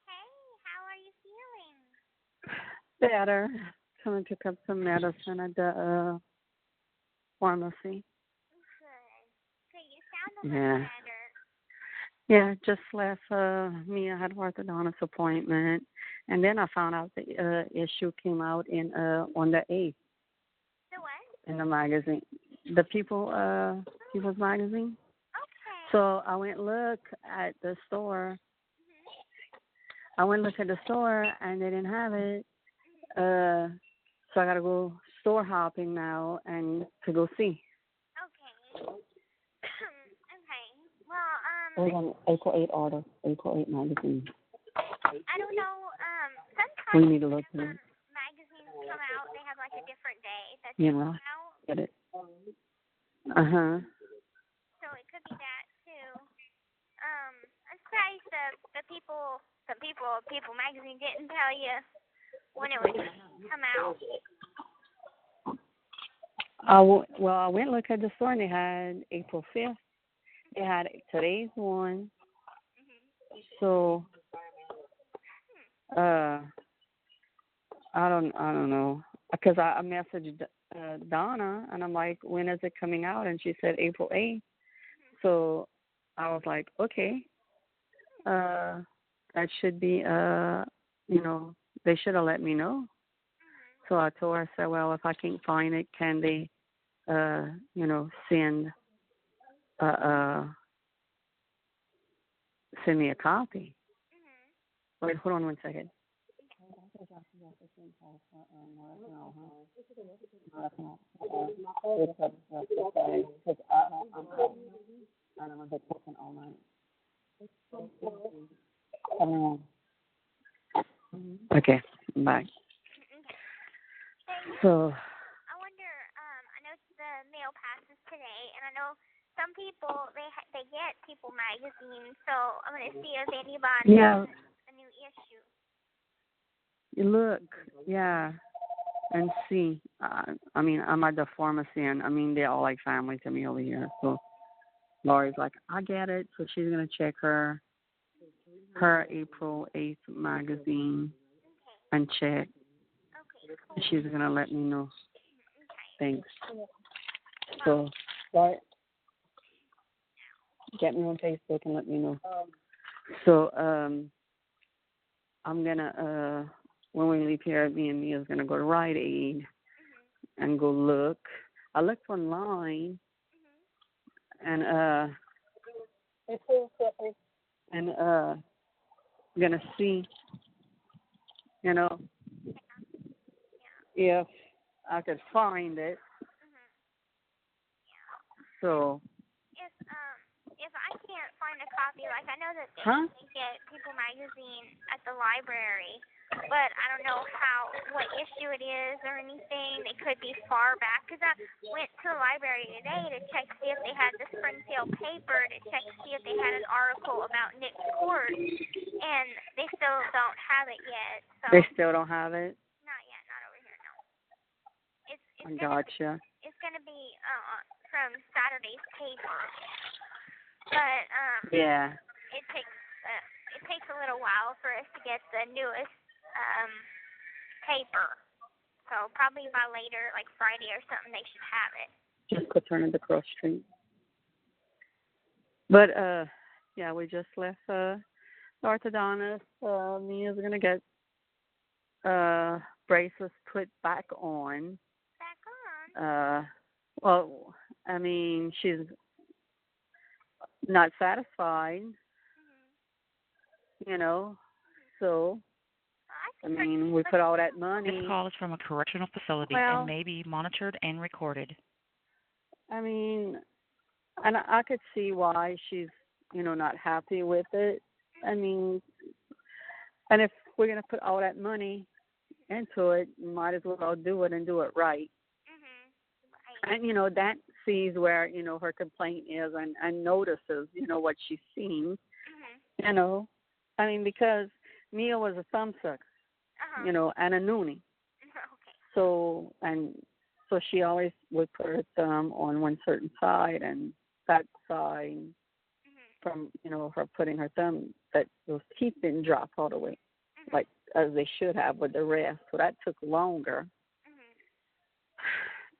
Hey, how are you feeling? better. Coming to pick up some medicine at the pharmacy. Good, you sound a Yeah. little better. Yeah, just left me. I had an orthodontist appointment, and then I found out the issue came out in on the 8th The what? in the magazine, the People's Magazine. Okay. So I went look at the store. I went look at the store, and they didn't have it. So I gotta go store hopping now and to go see. Okay. Okay. Well, Hold on, April 8 order, April 8 magazine. I don't know. Sometimes We need to look at it. magazines come out, they have like a different day that Yeah, they come out. get it. Uh-huh. So it could be that too. I'm surprised the People magazine didn't tell you when it would come out. Well, I went look at the store and they had April 5th. They had today's one. So, I don't know, because I messaged Donna and I'm like, when is it coming out? And she said April 8th. So I was like, okay, that should be, they should have let me know. So I told her, I said, well, if I can't find it, can they, send me a copy? Wait, hold on one second. Okay, bye. So. I wonder. I know the mail passes today, and I know some people they get People magazine. So I'm gonna see if anybody has a new issue. Look, yeah, and see. I mean, I'm at the pharmacy, and I mean, they're all like family to me over here. So Lori's like, I get it. So she's gonna check her April 8th magazine and check. Okay, cool. And she's gonna let me know. Thanks. So, Lori, get me on Facebook and let me know. So, I'm gonna when we leave here, me and Mia's gonna go to Rite Aid and go look. I looked online and gonna see, if I could find it. So. If I can't find a copy, like I know that they get People magazine at the library, but I don't know what issue it is or anything. It could be far back, because I went to the library today to check see if they had the Springfield paper, to check to see if they had an article about Nick's court, and they still don't have it yet. So They still don't have it? Not yet, not over here, no. Gotcha. It's gonna be from Saturday's paper. But yeah, it takes a little while for us to get the newest paper. So probably by later, like Friday or something, they should have it. just go turn into Cross Street. But yeah, we just left the orthodontist. Mia's gonna get bracelets put back on. Back on. Well, I mean, she's not satisfied, you know, so, I mean, we put all that money. This call is from a correctional facility and may be monitored and recorded. I mean, and I could see why she's, you know, not happy with it. I mean, and if we're going to put all that money into it, you might as well do it and do it right. Right. And, you know, that sees where, you know, her complaint is and notices, you know, what she's seen, you know. I mean, because Mia was a thumbsuck, you know, and a noonie. Okay. So she always would put her thumb on one certain side, and that side from, you know, her putting her thumb, that those teeth didn't drop all the way, like as they should have with the rest. So that took longer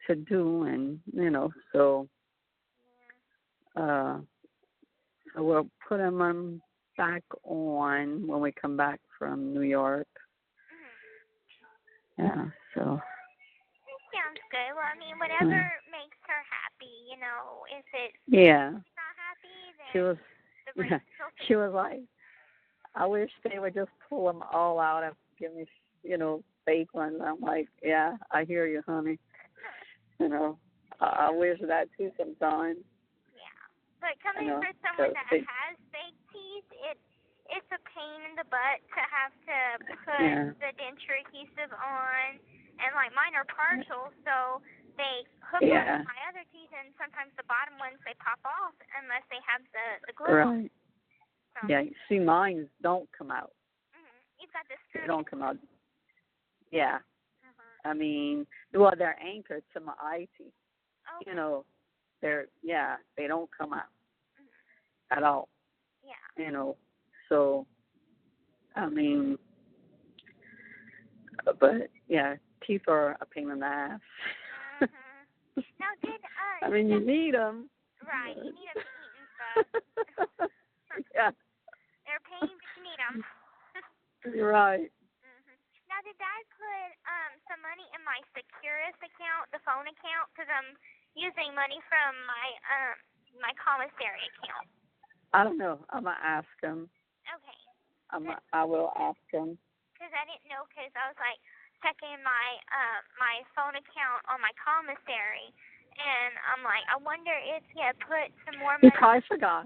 to do, and, you know, so so we'll put them on back on when we come back from New York. Yeah, so. Sounds good. Well, I mean, whatever makes her happy, you know, if it's not happy, then she was like, I wish they would just pull them all out and give me, you know, fake ones. I'm like, yeah, I hear you, honey. You know, I wish that too sometimes. Yeah, but coming from someone that has fake teeth, it's a pain in the butt to have to put the denture adhesive on, and like mine are partial, so they hook on my other teeth, and sometimes the bottom ones they pop off unless they have the glue. Right. So. Yeah. See, mine don't come out. You've got the screw. They don't come out. Yeah. I mean, well, they're anchored to my eye teeth. Okay. You know, they don't come out at all. Yeah. You know, so, I mean, but, yeah, teeth are a pain in the ass. Now, I mean, you need them. Right, you need them to eat and stuff. Yeah. They're a pain, but you need them. You're right. Now, did Dad put some money in my Securus account, the phone account, because I'm using money from my commissary account? I don't know. I'm going to ask him. Okay. I will ask him. Because I didn't know, because I was, like, checking my my phone account on my commissary, and I'm like, I wonder if he had put some more money. He probably forgot,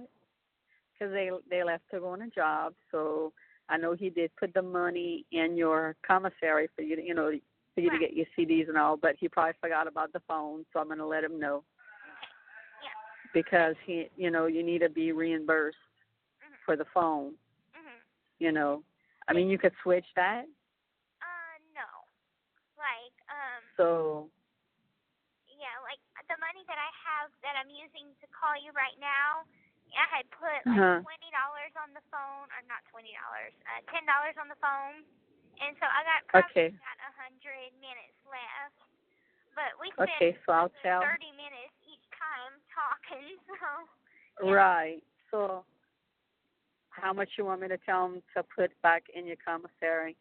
because they left to go on a job, so I know he did put the money in your commissary for you to, you know, for you to get your CDs and all, but he probably forgot about the phone, so I'm going to let him know. Okay. Yeah. Because you know, you need to be reimbursed for the phone. You know, I mean, you could switch that. No. Like, So. Yeah, like the money that I have that I'm using to call you right now, I had put like $20 on the phone, or not $20, $10 on the phone, and so I got probably got 100 minutes left. But we spent so I'll tell 30 minutes each time talking, so. Yeah. Right. So, how much you want me to tell him to put back in your commissary?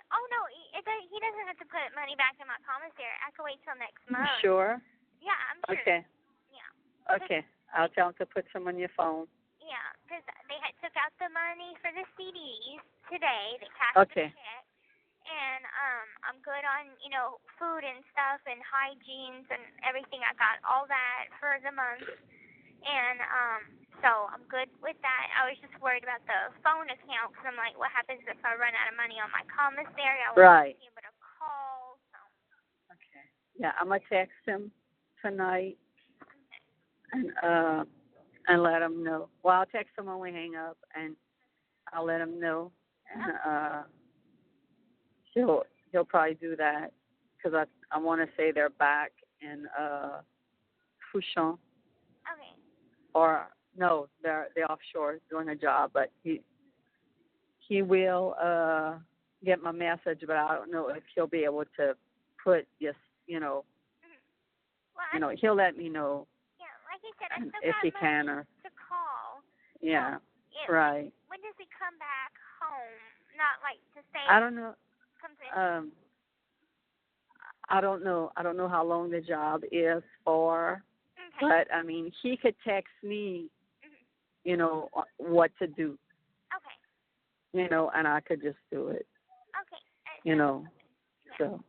Oh no, he doesn't have to put money back in my commissary. I can wait till next month. Sure? Yeah, I'm sure. Okay. Yeah. Okay. I'll tell him to put some on your phone. Yeah, because they had took out the money for the CDs today. They cashed the check. And I'm good on, you know, food and stuff and hygienes and everything. I got all that for the month. And so I'm good with that. I was just worried about the phone account, because I'm like, what happens if I run out of money on my commissary? I won't be able to call. So. Okay. Yeah, I'm going to text him tonight and let him know. Well, I'll text him when we hang up, and I'll let him know. And he'll probably do that, because I want to say they're back in Fouchon. Okay. Or no, they're offshore doing a job, but he will get my message, but I don't know if he'll be able to put just, you know, he'll let me know. Yeah, like you said, I still if got he can or to call. Yeah, right. When does he come back home? Not like to say. I don't know. I don't know. I don't know how long the job is for, Okay. but I mean, he could text me, you know, what to do, Okay. you know, and I could just do it, Okay. you know. So, Okay.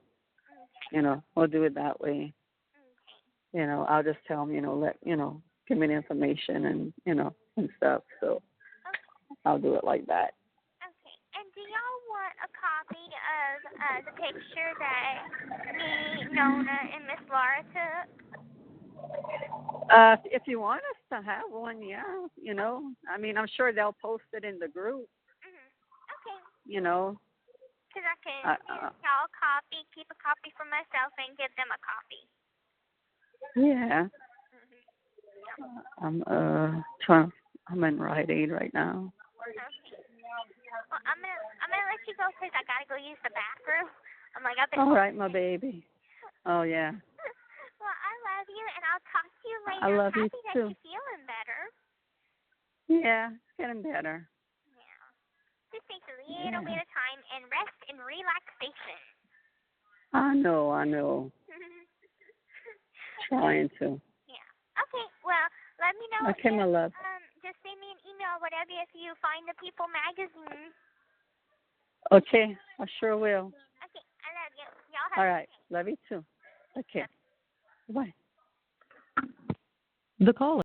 you know, we'll do it that way. Okay. You know, I'll just tell him, you know, give me the information and, you know, and stuff. So Okay. I'll do it like that. Okay. And do y'all want a copy of the picture that me, Nona, and Miss Laura took? If you want us to have one, yeah, you know. I mean, I'm sure they'll post it in the group, Okay. you know. Because I can give y'all a copy, keep a copy for myself, and give them a copy. Yeah. I'm in Rite Aid right now. Okay. Well, I'm gonna let you go because I gotta go use the bathroom. I'm like up in. All right, my baby. Oh yeah. Well, I love you, and I'll talk to you later. I love I'm you happy that too. you're feeling better. Yeah, it's getting better. Yeah. Just takes a little bit of time and rest and relaxation. I know. Trying to. Yeah. Okay. Well, let me know. Okay, my love. Just send me an email, whatever, if you find the People magazine. Okay, I sure will. Okay. I love you. Y'all have All a right, good day. love you too. Okay. Bye. The call